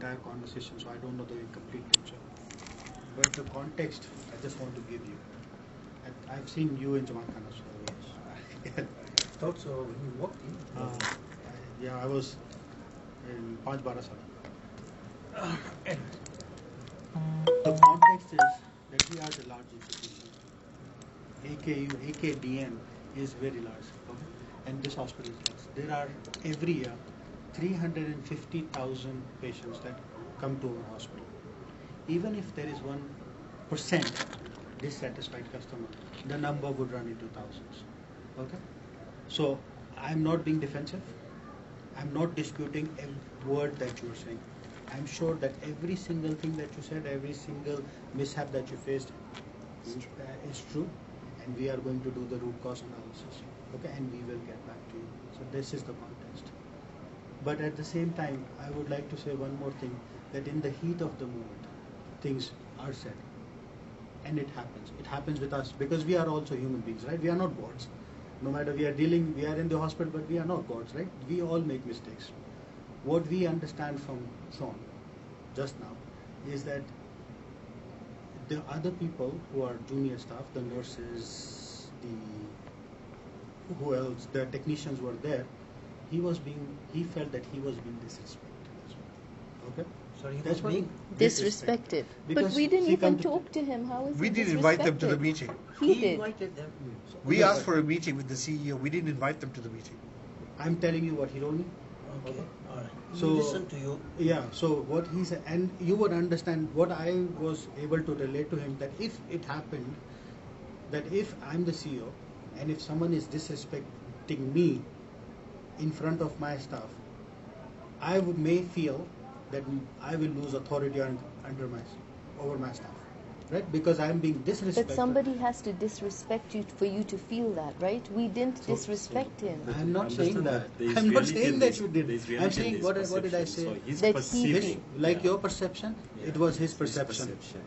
entire conversation, so I don't know the complete picture. But the context I just want to give you. I've seen you in Jamaica as well. Thought so when you walked in. Yeah, I was in Panch Barasala. The context is that we are the large institution. AKDN is very large, okay? And this hospital is large. There are every year 350,000 patients that come to our hospital. Even if there is 1% dissatisfied customer, the number would run into thousands. Okay? So I'm not being defensive. I'm not disputing every word that you're saying. I'm sure that every single thing that you said, every single mishap that you faced is true, and we are going to do the root cause analysis. Okay, and we will get back to you. So this is the context. But at the same time, I would like to say one more thing, that in the heat of the moment, things are said. And it happens. It happens with us because we are also human beings, right? We are not gods. No matter we are in the hospital, but we are not gods, right? We all make mistakes. What we understand from Sean just now is that the other people who are junior staff, the nurses, the technicians were there, he felt that he was being disrespected as well. Okay? Sorry, he That's was being disrespected. But we didn't even talk to him. How is We he didn't invite them to the disrespected? meeting. He did. invited them. So We asked for a meeting with the CEO. We didn't invite them to the meeting. I'm telling you what he told me. Okay, all right. So- Listen to you. Yeah, so what he said, and you would understand what I was able to relate to him, that if it happened, that if I'm the CEO and if someone is disrespecting me in front of my staff, I may feel that I will lose authority over my staff, right? Because I'm being disrespected. But somebody has to disrespect you for you to feel that, right? We didn't disrespect him. I'm not saying that. There is I'm not reality saying in that this. you did. There is I'm reality in saying this what did I perception. say? So his That he perception, Like yeah. your perception, Yeah. it was his His perception. perception.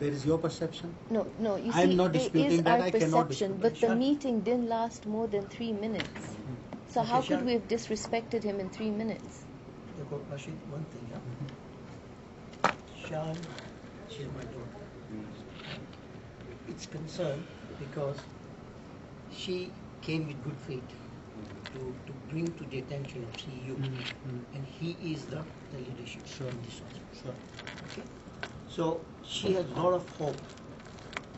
There is your perception. No, you I'm see, not there disputing is that. our I cannot perception, dispute but that. the meeting didn't last more than 3 minutes. So Okay, how could Shan. we have disrespected him in 3 minutes? Look, Rashid, one thing, yeah? Shan, she's my daughter. It's concerned because she came with good faith to bring to the attention of CEO, and he is the leadership in this hospital. Sure. Okay? So she has a lot of hope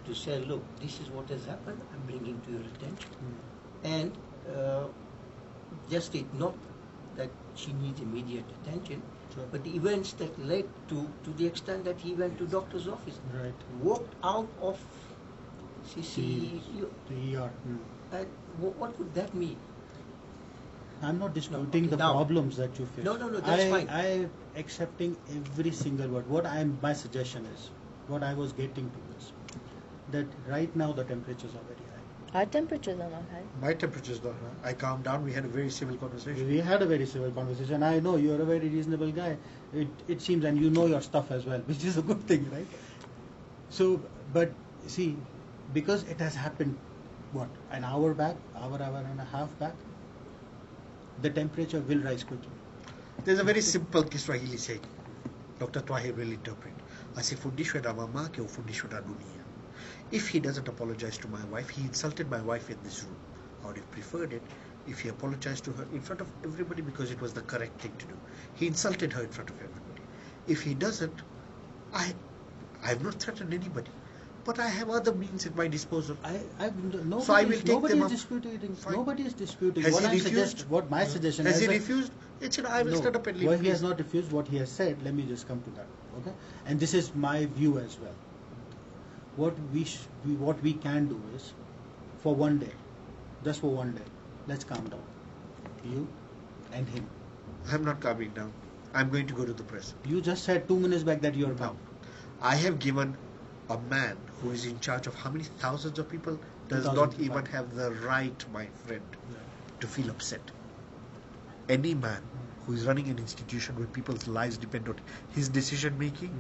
to say, look, this is what has happened, I'm bringing to your attention. And just it, not that she needs immediate attention, Sure. but the events that led to the extent that he went to doctor's office, Right. walked out of CCU, The ER. and what would that mean? I'm not disputing okay, the now- problems that you face. No, that's fine. I accepting every single word. My suggestion is, what I was getting to is, that right now the temperatures are very high. Our temperatures are not high. My temperature's not high. I calmed down. We had a very civil conversation. We had a very civil conversation. I know you're a very reasonable guy. It seems, and you know your stuff as well, which is a good thing, right? So, but see, because it has happened, an hour and a half back, the temperature will rise quickly. There's a very simple Kiswahili saying. Dr. Twahir will interpret. Asifundishwe na mamake ufundishwe na dunia. If he doesn't apologize to my wife, he insulted my wife in this room. I would have preferred it if he apologized to her in front of everybody because it was the correct thing to do. He insulted her in front of everybody. If he doesn't, I have not threatened anybody. But I have other means at my disposal. Nobody So I will take nobody them is up. disputing. Fine. Nobody is disputing. Has What he I'm refused? What my suggestion Has is. he refused? I will stand up and leave. Well, he has not refused. What he has said, let me just come to that. Okay, and this is my view as well. What we can do is, for one day, just for one day, let's calm down. You and him. I'm not calming down. I'm going to go to the press. You just said 2 minutes back that you're No. calm. I have given a man who is in charge of how many thousands of people does not 2005. even have the right, my friend, to feel upset. Any man who is running an institution where people's lives depend on his decision making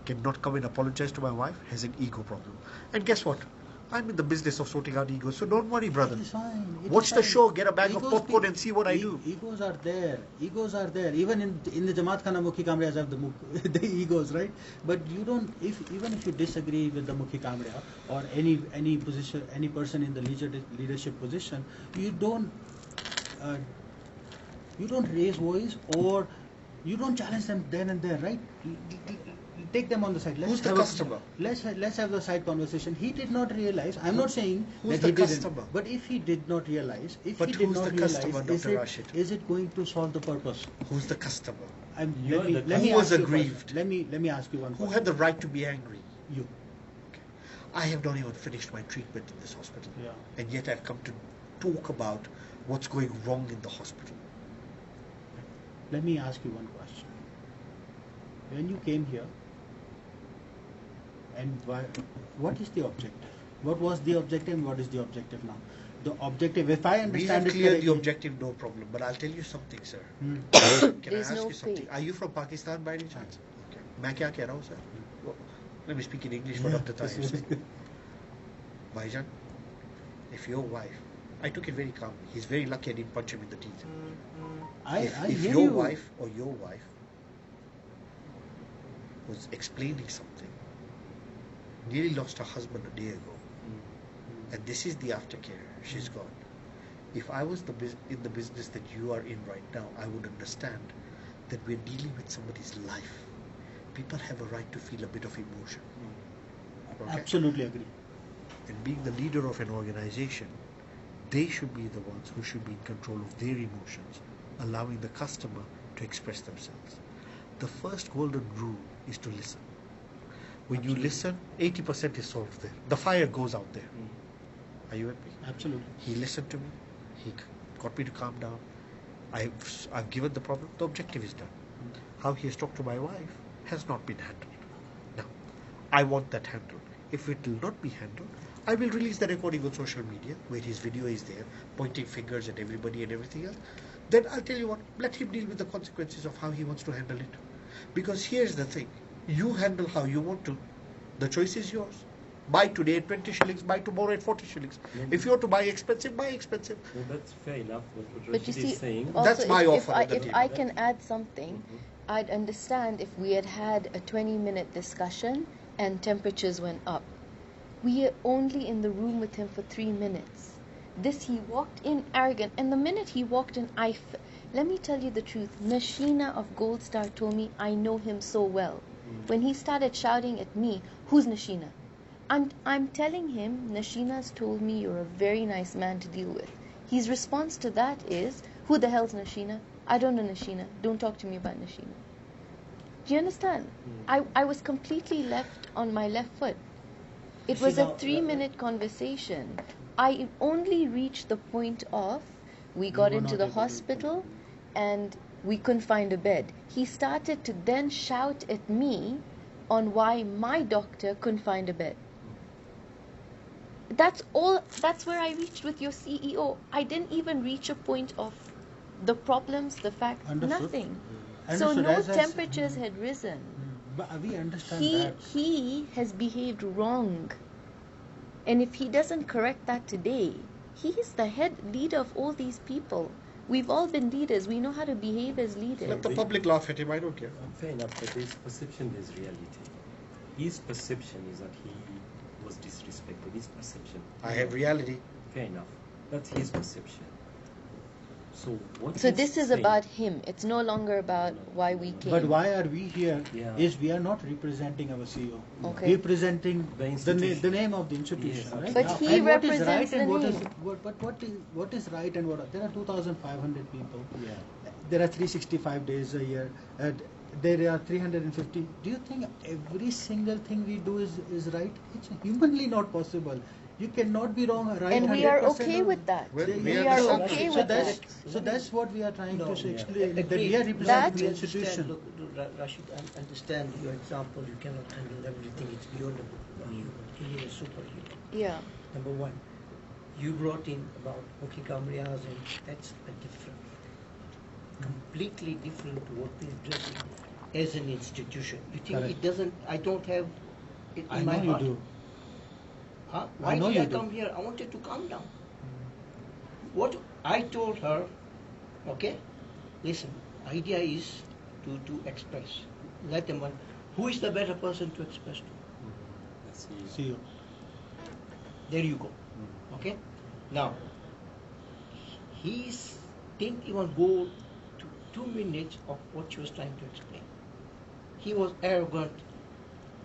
cannot come and apologize to my wife, has an ego problem. And guess what? I'm in the business of sorting out egos, so don't worry, brother. It's fine. It Watch is the fine. show, get a bag of Egos popcorn be- and see what I do. Egos are there. Egos are there. Even in the Jamaat Khana Mukhi Kamrias have the egos, right? But you don't. Even if you disagree with the Mukhi Kamria or any position, any person in the leadership position, you don't raise voice or you don't challenge them then and there, right? Take them on the side. Who's the have customer? Let's have the side conversation. He did not realize. I'm not saying Who's that the he customer? didn't. But if he did not realize, But who's the customer, Dr. Rashid? is it going to solve the purpose? Who's the customer? You're the Let me Who was ask you a aggrieved? question. Let me ask you one Who question. had the right to be angry? You. I have not even finished my treatment in this hospital. Yeah. And yet I've come to talk about what's going wrong in the hospital. Let me ask you one question. When you came here, and what is the objective? What was the objective and what is the objective now? The objective, if I We understand have it cleared the correctly- objective, no problem. But I'll tell you something, sir. Hmm. Can There's I ask no you something? fate. Are you from Pakistan by any chance? Okay. मैं क्या कह रहा हूँ, sir? Well, let me speak in English for Yeah. Dr. Tahir's sake. Bhaijan, if your wife, I took it very calmly. He's very lucky I didn't punch him in the teeth. I If hear your you. wife or your wife was explaining something, nearly lost her husband a day ago, and this is the aftercare, she's gone. If I was in the business that you are in right now, I would understand that we're dealing with somebody's life. People have a right to feel a bit of emotion. Okay? Absolutely agree. And being the leader of an organization, they should be the ones who should be in control of their emotions, allowing the customer to express themselves. The first golden rule is to listen. When you listen, 80% is solved there. The fire goes out there. Are you with me? Absolutely. He listened to me. He got me to calm down. I've given the problem. The objective is done. How he has talked to my wife has not been handled. Now, I want that handled. If it will not be handled, I will release the recording on social media where his video is there, pointing fingers at everybody and everything else. Then I'll tell you what, let him deal with the consequences of how he wants to handle it. Because here's the thing, you handle how you want to. The choice is yours. Buy today at 20 shillings, buy tomorrow at 40 shillings. If you want to buy expensive, buy expensive. Well, that's fair enough. What But you Rashid is see, saying. also That's my if offer I, on the if table. I can add something, I'd understand if we had a 20-minute discussion and temperatures went up. We are only in the room with him for 3 minutes. He walked in arrogant, and the minute he walked in, let me tell you the truth. Nashina of Gold Star told me I know him so well. When he started shouting at me, who's Nashina? I'm telling him, Nashina's told me you're a very nice man to deal with. His response to that is, who the hell's Nashina? I don't know Nashina. Don't talk to me about Nashina. Do you understand? I was completely left on my left foot. It was a 3-minute conversation. I only reached the point of we got were into not the able to hospital and we couldn't find a bed. He started to then shout at me on why my doctor couldn't find a bed. That's all. That's where I reached with your CEO. I didn't even reach a point of the problems, the fact, Understood. nothing. Understood. So no As temperatures had risen. But we understand He that. he has behaved wrong, and if he doesn't correct that today, he is the head leader of all these people. We've all been leaders. We know how to behave as leaders. Let the public laugh at him, I don't care. Fair enough, but his perception is reality. His perception is that he was disrespected. His perception. I have reality. Fair enough. That's his perception. So what? So he's this is saying- about him. It's no longer about why we came. But why are we here? Yeah. Is we are not representing our CEO. Okay. Representing The the institution. name of the institution, Yes, right? But Now, he and what is represents right and the what is name. what is right and what there are 2,500 people. Yeah. There are 365 days a year. There are 350. Do you think every single thing we do is right? It's humanly not possible. You cannot be wrong, right? And we are 100% okay of- with that. Well, Yeah, we We are understand okay that. with that. So that's what we are trying No, to say, yeah. explain, that Agreed. we are representing the We understand, institution. look, Rashid, I understand your example. You cannot handle everything. It's beyond a human. He is a superhuman. Yeah. Number one, you brought in about Hoki Kamrias, and that's a different, completely different to what we're doing as an institution. You think Correct. it doesn't? I don't have it I in know my you heart. do. Why know did I you do. come here? I wanted to calm down. What I told her, okay, listen, idea is to express. Let them, who is the better person to express to? That's See you. There you go. Okay? Now, he didn't even go to 2 minutes of what she was trying to explain. He was arrogant.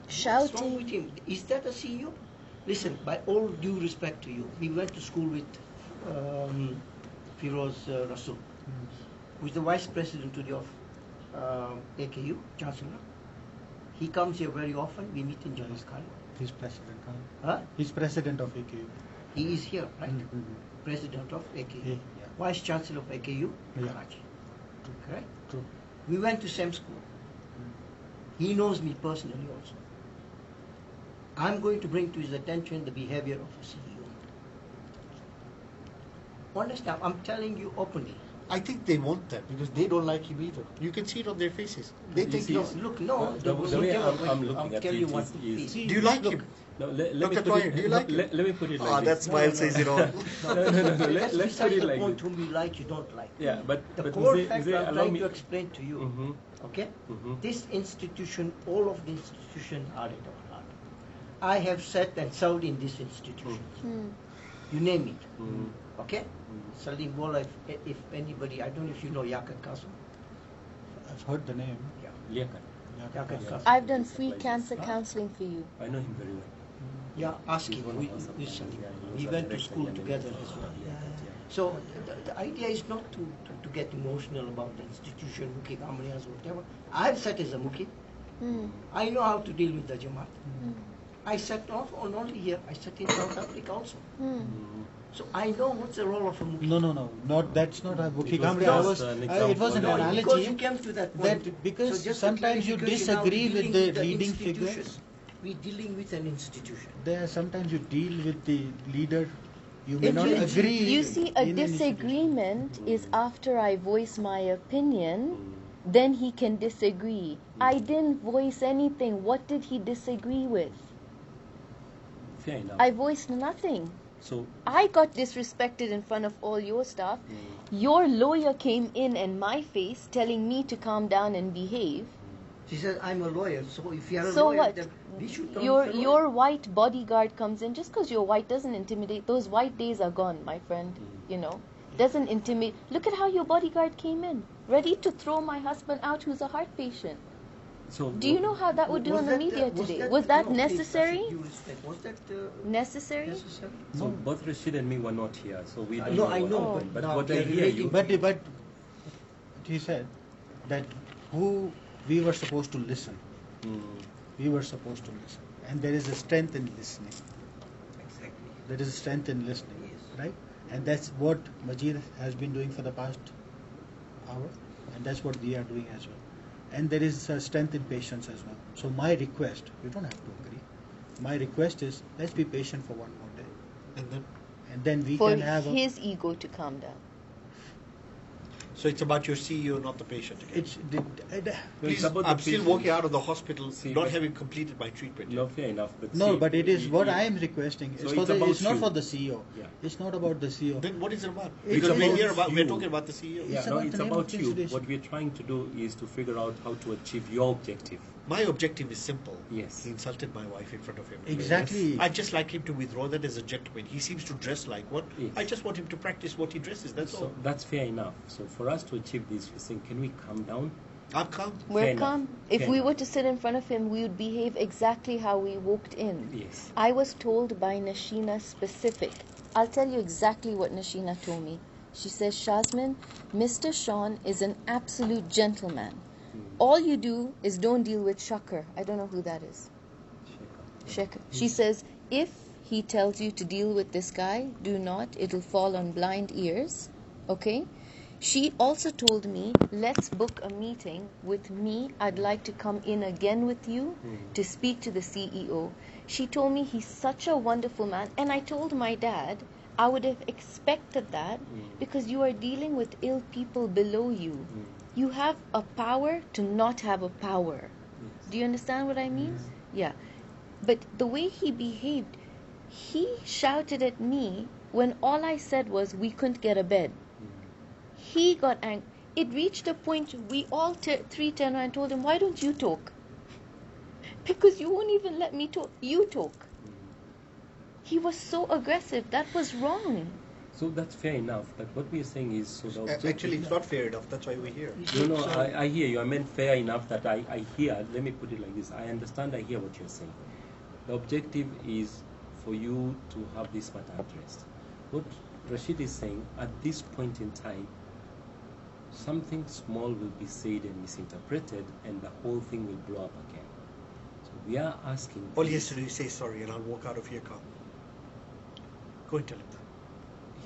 What's wrong with Shouting. him? Is that a CEO? Listen, by all due respect to you, we went to school with Firoz Rasul, who is the vice president today of AKU, Chancellor. He comes here very often. We meet in Jalaskari. He's president. Huh? He's president of AKU. He is here, right? Mhm. President of AKU. Yeah. Vice Chancellor of AKU, Yeah. Karachi. Correct? True. We went to same school. He knows me personally also. I'm going to bring to his attention the behavior of a CEO. Understand? I'm telling you openly. I think they want that because they don't like him either. You can see it on their faces. They You think see, No, he's... look, no. The way I'm looking I'll at tell it you what is- to is- feel. Do you like Look, him? No, let me Dr. put Toyer, it, do you like him? let me put it like Ah, this. that smile says it all. No, let's That's put beside it the like point this. whom you like, you don't like. Yeah, but The but core Mzee- fact Mzee, I'm allow trying me. to explain to you, Mhm. okay? Mhm. This institution, all of the institutions are at our heart. I have sat and served in this institution. Hmm. You name it, Mhm. okay? Salim Bola, if anybody, I don't know if you know Yakat Kasum. I've heard the name. Liaquat. Yakat Yeah. Kasum. I've done free Like this. cancer counseling for you. I know him very well. Yeah, ask He's him. one We, of us we, sometimes, yeah, he we was went to director school in together America. as well. Yeah, yeah. So the idea is not to get emotional about the institution, Mukhi Kamriyas, whatever. I've sat as a Mukhi. Hmm. I know how to deal with the Jamaat. Hmm. I sat not only here, I sat in South Africa also. Hmm. Mhm. So I know what's the role of a Mukhi. No. Not that's not a bookie. It was Kamri. just an It example was an that- No, analogy. because you came to that point. That because So just sometimes a you clarification, now disagree dealing with the leading institution. figures. We're dealing with an institution. There sometimes you deal with the leader. You may not Indeed. agree. You see, a in an institution. disagreement is after I voice my opinion, Mhm. then he can disagree. I didn't voice anything. What did he disagree with? Fair enough. I voiced nothing. So I got disrespected in front of all your staff. mm, Your lawyer came in my face telling me to calm down and behave. She said, I'm a lawyer, so if you're a So lawyer, what? then we should come Your with a lawyer. your white bodyguard comes in. Just because you're white doesn't intimidate. Those white days are gone, my friend. You know, doesn't intimidate. Look at how your bodyguard came in, ready to throw my husband out, who's a heart patient. so Do you know how that would do Was on the that, media today? Was no, that please, necessary? Asif, due respect, was that Necessary? necessary? So both Rashid and me were not here, so we don't No, know I what know, happened. but But now what we I are hear you, relating- But he said that who we were supposed to listen. Mm, We were supposed to listen, and there is a strength in listening. Exactly. There is a strength in listening, Yes. right? And that's what Majid has been doing for the past hour, and that's what we are doing as well. And there is a strength in patience as well. So my request, you don't have to agree. My request is let's be patient for one more day, And then, and then we For can have. his ego to calm down. so it's about your CEO, not the patient again. It's Please, about the I'm still patient. walking out of the hospital See, not but- having completed my treatment no, yet. fair enough. But no, see, but it is what you- I am requesting. So It's, for it's the, about it's not you. for the CEO. Yeah. It's not about the CEO. Then what is it about? It's Because we're about you. talking about the CEO. Yeah, It's no, about it's the name about of you. consideration. What we're trying to do is to figure out how to achieve your objective. My objective is simple. Yes. He insulted my wife in front of him. Exactly. I just like him to withdraw that as a gentleman. He seems to dress like one. Yes. I just want him to practice what he dresses. That's So all. that's fair enough. So for us to achieve this, we're saying, can we calm down? I'm calm. We're Fair enough. calm. If Fair we enough. were to sit in front of him, we would behave exactly how we walked in. Yes. I was told by Nashina specific. I'll tell you exactly what Nashina told me. She says, Shazmin, Mr. Sean is an absolute gentleman. All you do is don't deal with Shakar. I don't know who that is. Shakar. She says, if he tells you to deal with this guy, do not. It'll fall on blind ears. Okay? She also told me, let's book a meeting with me. I'd like to come in again with you to speak to the CEO. She told me he's such a wonderful man. And I told my dad, I would have expected that because you are dealing with ill people below you. You have a power to not have a power. Do you understand what I mean? Yeah. But the way he behaved, He shouted at me when all I said was we couldn't get a bed. He got angry. It reached a point we all three turned around and told him, why don't you talk? Because you won't even let me talk. You talk. He was so aggressive. That was wrong. So that's fair enough. But what we are saying is, so the objective, Actually, it's not fair enough. That's why we're here. No, I hear you. I meant fair enough that I hear. Let me put it like this. I understand. I hear what you're saying. The objective is for you to have this matter addressed. What Rashid is saying, at this point in time, something small will be said and misinterpreted, and the whole thing will blow up again. So we are asking. All he has to do is say sorry, and I'll walk out of here calm. Go and tell him that.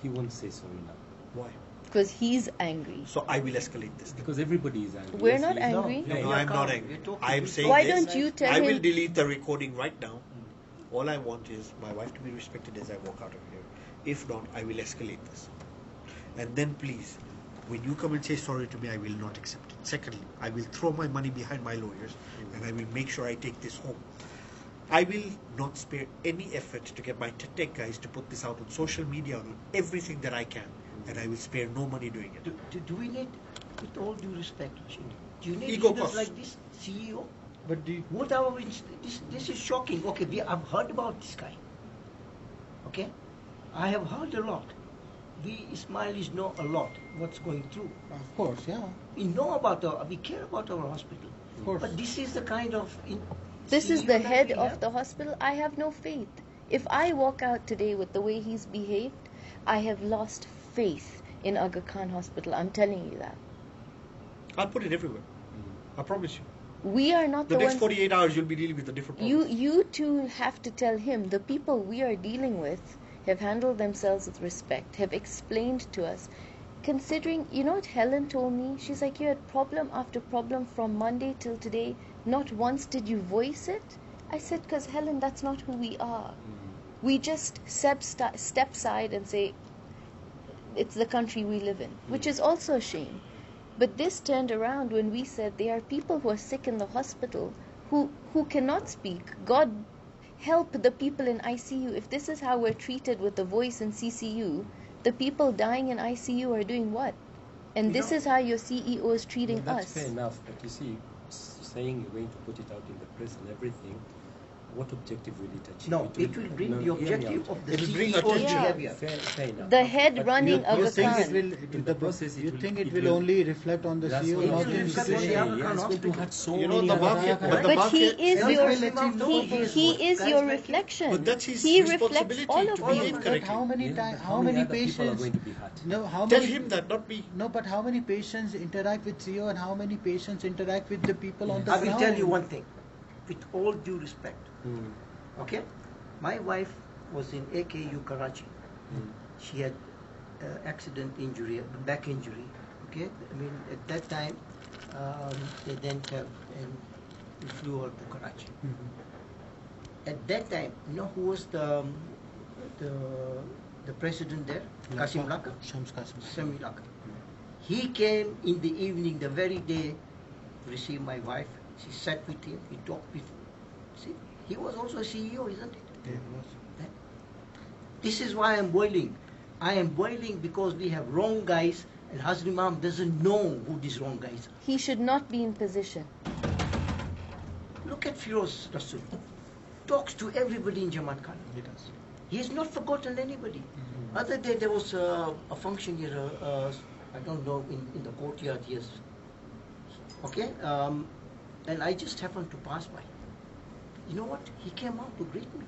He won't say sorry now. Why? Because he's angry. So I will escalate this. Because everybody is angry. We're Yes, not he is. angry. No, you're I'm calm. not angry. You're talking I'm to saying Why this. don't you tell I will him? delete the recording right now. All I want is my wife to be respected as I walk out of here. If not, I will escalate this. And then please, when you come and say sorry to me, I will not accept it. Secondly, I will throw my money behind my lawyers and I will make sure I take this home. I will not spare any effort to get my tech guys to put this out on social media, on everything that I can, and I will spare no money doing it. Do we need, with all due respect, Chini, do you need Ego leaders costs. like this CEO? But the, What are we, this is shocking. Okay, I've heard about this guy. Okay, I have heard a lot. We Ismailis know a lot what's going through. of course, yeah, We know we care about our hospital. of course. But this is the kind of This is CEO the that head we of have. the hospital. I have no faith. If I walk out today with the way he's behaved, I have lost faith in Aga Khan Hospital. I'm telling you that. I'll put it everywhere. I promise you. We are not The the next ones. 48 hours, you'll be dealing with a different problem. You two have to tell him the people we are dealing with have handled themselves with respect, have explained to us. Considering, you know what Helen told me? She's like, you had problem after problem from Monday till today. Not once did you voice it. I said, because Helen, that's not who we are. We just step aside and say, it's the country we live in, which is also a shame. But this turned around when we said there are people who are sick in the hospital who cannot speak. God help the people in ICU. If this is how we're treated with the voice in CCU, the people dying in ICU are doing what? And this is how your CEO is treating That's us. fair enough, but you see, saying you're going to put it out in the press and everything, what objective will it achieve? No, it will bring the hear me objective out. of the It will bring CEO's attention. behavior. Fair enough. The head But running you- Aga you're saying Khan. it will- in the process, you it will- think it will only reflect on the That's CEO, what not It will the reflect on the institution? Aga Khan It's going to hospital. hurt so You know, many the other market- people. the But he market- is Else your will let him know he is he good. is Guys your like him. reflection. But that's his He reflects responsibility all to of behave you. But correctly. how many Yeah, times? but How many other people are patients? going to be hurt? No, how Tell many? him that, not me. No, but how many patients interact with CEO and how many patients interact with the people on the I ground? will tell you one thing, with all due respect. Mm. Okay, my wife was in AKU Karachi. Mm. She had accident injury, back injury. Okay, I mean at that time they then have and we flew her to Karachi. Mhm. At that time, you know who was the president there? Qasim Laka. Shams Qasim. Sami Laka. He came in the evening, the very day, to receive my wife. She sat with him. He talked with. See, he was also a CEO, isn't it? Yeah, it was. This is why I'm boiling. I am boiling because we have wrong guys, and Hazrat Imam doesn't know who these wrong guys are. He should not be in position. Look at Firoz Rasul. Talks to everybody in Jamaat Khan. He does. He has not forgotten anybody. Mhm. Other day there was a function here, I don't know, in the courtyard, yes. Okay? And I just happened to pass by. You know what? He came out to greet me.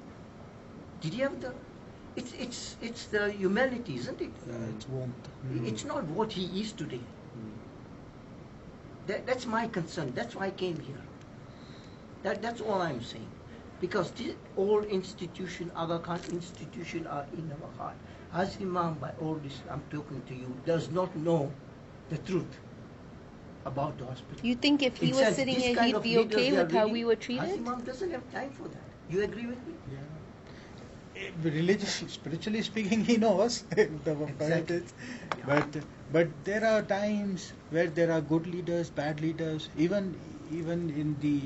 Did he have the... It's the humanity, isn't it? It's warmth. It's not what he is today. That's my concern. That's why I came here. That's all I'm saying. Because this all institution, Aga Khan institution are in our heart. As Imam, by all this I'm talking to you, does not know the truth about the hospital. You think if he It was says sitting this here, kind he'd of be leaders okay they are with how reading. we were As treated? Imam doesn't have time for that. You agree with me? Yeah. Spiritually speaking, he knows the point is, but there are times where there are good leaders, bad leaders. Even in the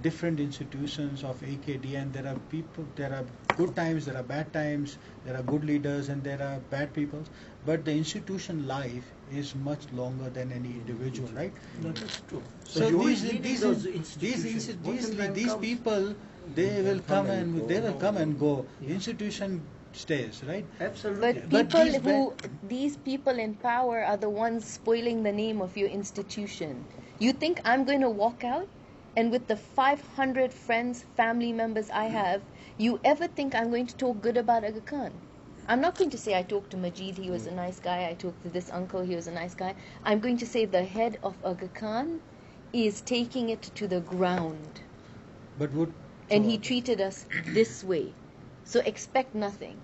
different institutions of AKD, and there are people, there are good times, there are bad times, there are good leaders and there are bad people, but the institution life is much longer than any individual, right? No, that's true. So who these is leading these those these institutions? Bottom line these comes- people, they will come and they will come and go. Yeah. Institution stays, right? Absolutely. But But people these these people in power are the ones spoiling the name of your institution. You think I'm going to walk out and with the 500 friends, family members I have, you ever think I'm going to talk good about Aga Khan? I'm not going to say I talked to Majid, he was a nice guy. I talked to this uncle, he was a nice guy. I'm going to say the head of Aga Khan is taking it to the ground. But would And he treated us this way. So expect nothing.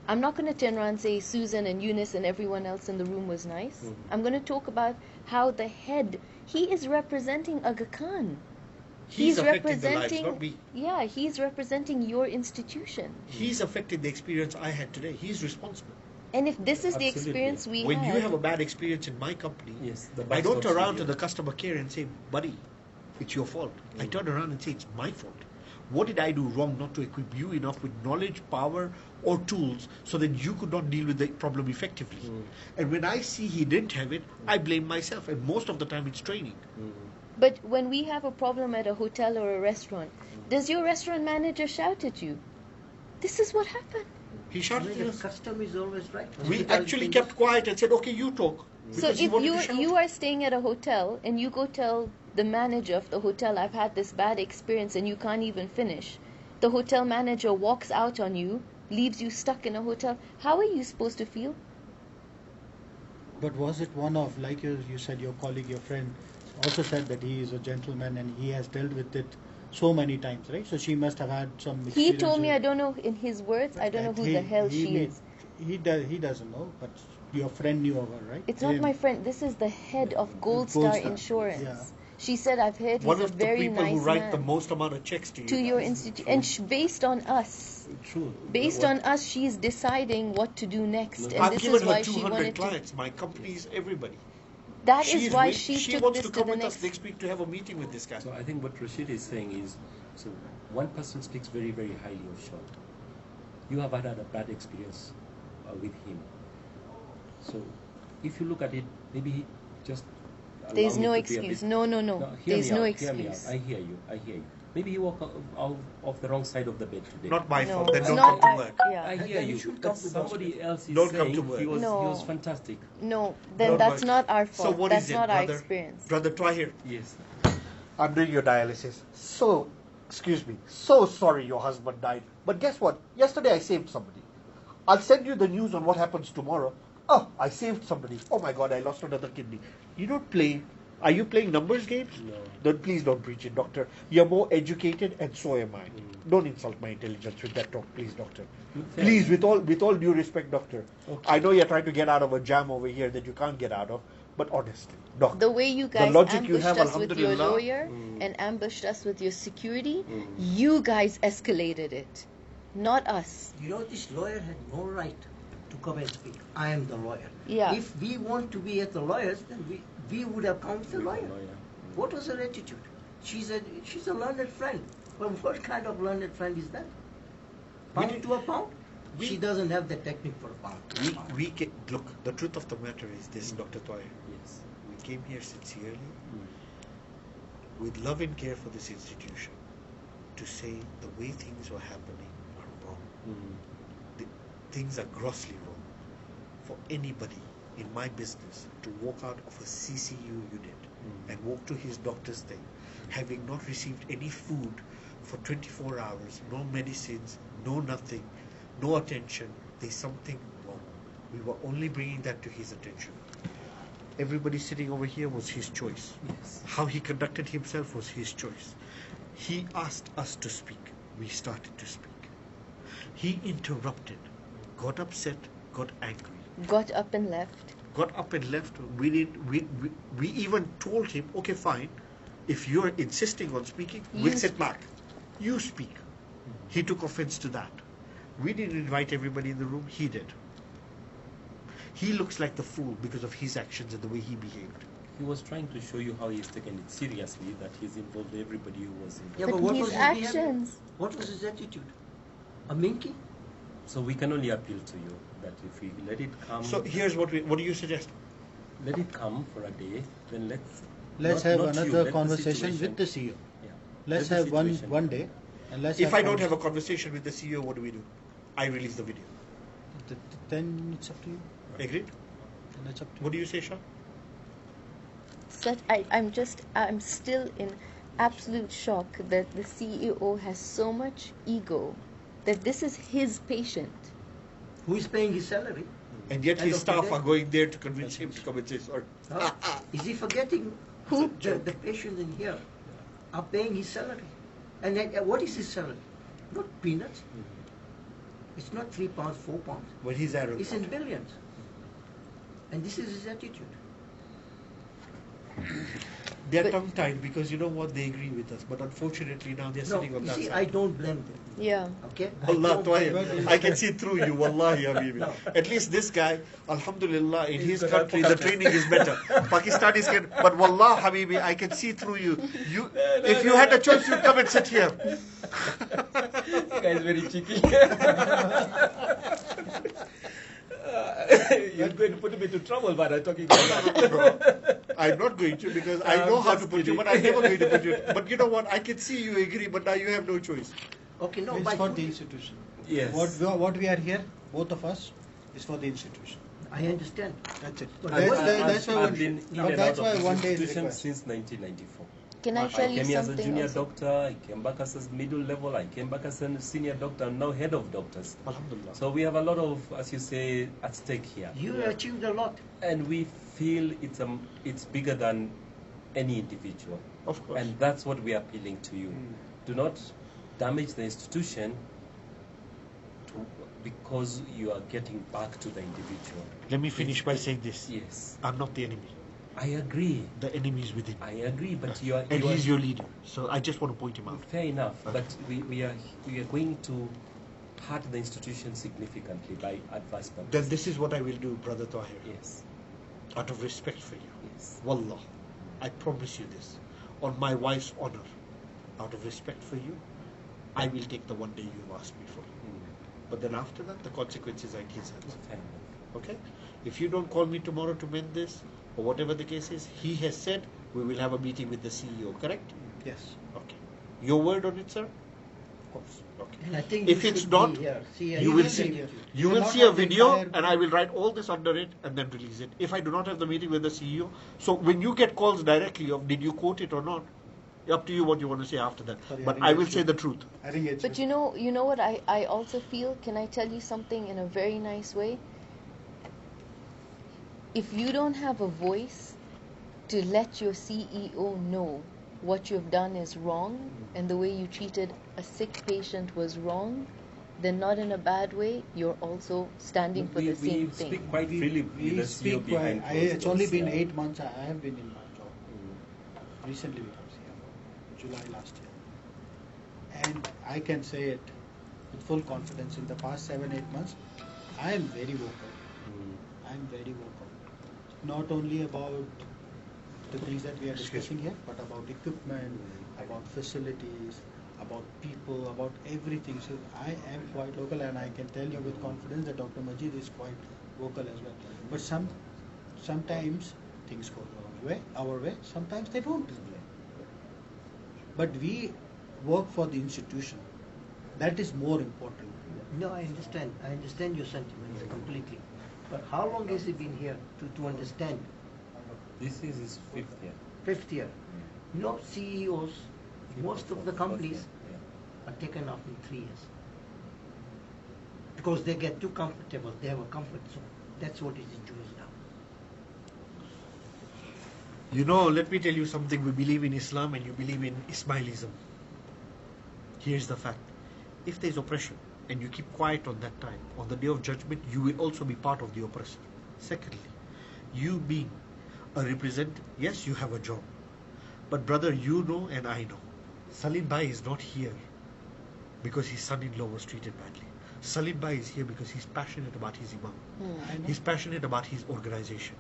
I'm not going to turn around and say Susan and Eunice and everyone else in the room was nice. I'm going to talk about how the head, he is representing Aga Khan. He's affecting the lives, not me. Yeah, he's representing your institution. He's affecting the experience I had today. He's responsible. And if this is the Absolutely. experience we When you had, have a bad experience in my company, Yes, the I buck don't stops turn around with to you. the customer care and say, buddy, it's your fault. I turn around and say, it's my fault. What did I do wrong not to equip you enough with knowledge, power, or tools so that you could not deal with the problem effectively? And when I see he didn't have it, I blame myself. And most of the time it's training. but when we have a problem at a hotel or a restaurant, does your restaurant manager shout at you? This is what happened. He I shouted mean, at the us. custom is always right. We Hospitality actually is- kept quiet and said, okay, you talk. So Because he if wanted to shout. you are staying at a hotel and you go tell the manager of the hotel, I've had this bad experience and you can't even finish, the hotel manager walks out on you, leaves you stuck in a hotel, how are you supposed to feel? But was it one of, like you said, your colleague, your friend also said that he is a gentleman and he has dealt with it so many times, right? So she must have had some He experience. told me, with- I don't know, in his words, I don't know that who the hell she may- is. He doesn't know, but your friend knew of her, right? It's not Him. my friend. This is the head of Gold Gold Star Star, Insurance. yeah. She said, I've heard One he's a of the very people nice who write man. the most amount of checks to you. To your guys. institute. And based on us. True. Based What- on us, she's deciding what to do next. And I've this given is why her she 200 wanted clients. My company is everybody. to. That is why she she took wants this to to come the with us next. next week to have a meeting with this guy. So I think what Rashid is saying is, so one person speaks very, very highly of Sean. You have had a bad experience with him. So if you look at it, maybe he just. allow There's me no to be a excuse. bit- No. hear There's me no out, hear me excuse. out. I hear you. Maybe you walk out off the wrong side of the bed today. Not my No, fault. Then it's don't not come to our- work. yeah. I hear Then you you. should But come to the somebody hospital. else is Don't come saying to work. he was No. fantastic. No, then Don't that's worry. not our So fault. what That's is it, not our brother? experience. Brother, try here. Yes. I'm doing your dialysis. So, excuse me, so sorry your husband died. But guess what? Yesterday I saved somebody. I'll send you the news on what happens tomorrow. Oh, I saved somebody. Oh my God, I lost another kidney. You don't play. Are you playing numbers games? No. Please don't preach it, doctor. You're more educated, and so am I. Don't insult my intelligence with that talk, please, doctor. Fair Please, enough. with all due respect, doctor. I know you're trying to get out of a jam over here that you can't get out of, but honestly, doctor. The way you guys logic you ambushed have, us with your alhamdulillah. lawyer and ambushed us with your security, you guys escalated it, not us. You know, this lawyer had no right to come and speak. I am the lawyer. Yeah. If we want to be at the lawyers, then we would have come with the lawyer. Lawyer. What was her attitude? She's a learned friend. Well, what kind of learned friend is that? Pound to a pound? She doesn't have the technique for a pound. Look, the truth of the matter is this, Dr. Toyer. Yes. We came here sincerely, with love and care for this institution, to say the way things were happening are wrong. The, things are grossly wrong. For anybody in my business to walk out of a CCU unit and walk to his doctor's thing, having not received any food for 24 hours, no medicines, no nothing, no attention, there's something wrong. We were only bringing that to his attention. Everybody sitting over here was his choice. Yes. How he conducted himself was his choice. He asked us to speak. We started to speak. He interrupted, got upset, got angry, Got up and left. got up and left. We even told him, okay, fine, if you're insisting on speaking, we'll You sit back. You speak. He took offense to that. We didn't invite everybody in the room, he did. He looks like the fool because of his actions and the way he behaved. He was trying to show you how he's taken it seriously, that he's involved everybody who was involved. Yeah, But what his was his behavior? actions. What was his attitude? A minky? So we can only appeal to you that if we let it come, So here's what do you suggest? let it come for a day, then let's Let's not- have not you, another let the conversation situation- with the CEO. Yeah. Let's Let the have situation- one day, and let's. If have I don't have a convers- conversation with the CEO, what do we do? I release the video. then it's up to you. Agreed? Then it's up to you. What do you say, Shah? I'm still in absolute shock that the CEO has so much ego that this is his patient. Who is paying his salary? And yet End his of the staff day. are going there to convince him to come and say sorry. Huh? Is he forgetting Who? the patients in here are paying his salary? And then, what is his salary? Not peanuts. It's not £3, £4. But he's arrogant. It's in billions. And this is his attitude. They're But- tongue-tied because you know what, they agree with us. But unfortunately now they're No, sitting on you that see, side. I don't blame them. Yeah. Okay? Allah, I don't Tahir, blame them. I can see through you, wallahi, Habibi. No. At least this guy, alhamdulillah, in He's his got country, the training is better. Pakistanis can, but wallah, Habibi, I can see through you. If you had a choice, you'd come and sit here. This guy is very cheeky. You're going to put me into trouble by talking about that. Bro, I'm not going to because I I'm know how to just put you, kidding. but I'm never going to put you. But you know what? I can see you agree, but now you have no choice. Okay, no, It's but for the institution. Yes. What we are here, both of us, is for the institution. I understand. That's it. But That's why I've one. been in But and that's out why of one this day is institution required. since 1994. Can I I tell you came here as a something junior also? doctor, I came back as a middle level, I came back as a senior doctor, I'm now head of doctors. Alhamdulillah. So we have a lot of, as you say, at stake here. You achieved a lot. And we feel it's bigger than any individual. Of course. And that's what we are appealing to you. Do not damage the institution because you are getting back to the individual. Let me finish by saying this. Yes, I'm not the enemy. I agree. The enemy is within. I agree, but And he's your leader. So I just want to point him out. fair enough. But we are going to hurt the institution significantly by advice purpose. Then this is what I will do, Brother Tahir. Yes, Out of respect for you. yes. Wallah, I promise you this. On my wife's honor, out of respect for you, I will take the one day you asked me for. But then after that, the consequences are in his hands. Fair enough. Okay? If you don't call me tomorrow to mend this, or whatever the case is, he has said we will have a meeting with the CEO, correct? Yes. Okay. Your word on it, sir? Of course. Okay. And I think If you it's should not, be here. See, you will he see. get You will will not see a have the video, entire and I will write all this under it and then release it. If I do not have the meeting with the CEO, so when you get calls directly of did you quote it or not, up to you what you want to say after that. Sorry, But I I will didn't say get the you. truth. I think it's. But you know what I also feel? Can I tell you something in a very nice way? If you don't have a voice to let your CEO know what you've done is wrong and the way you treated a sick patient was wrong, then not in a bad way, you're also standing for the same we thing. speak quite freely with we the speak CEO behind quite- closed It's only doors, been yeah. 8 months. I have been in my job. Recently, when I was here, July last year, and I can say it with full confidence. In the past 7-8 months, I am very vocal. I am very vocal. Not only about the things that we are discussing here, but about equipment, about facilities, about people, about everything. So I am quite vocal, and I can tell you with confidence that Dr. Majid is quite vocal as well. But sometimes things go our way. Sometimes they don't. But we work for the institution. That is more important. No, I understand. I understand your sentiments completely. But how long has he been here to understand? This is his 5th year. 5th year. You know, CEOs, most of the companies Yeah. are taken off in 3 years. Because they get too comfortable. They have a comfort zone. That's what it enjoys now. You know, let me tell you something. We believe in Islam and you believe in Ismailism. Here's the fact. If there's oppression and you keep quiet on that time, on the day of judgment, you will also be part of the oppressor. Secondly, you being a representative, yes, you have a job. But brother, you know and I know. Salim Bhai is not here because his son-in-law was treated badly. Salim Bhai is here because he's passionate about his imam. I know. He's passionate about his organization.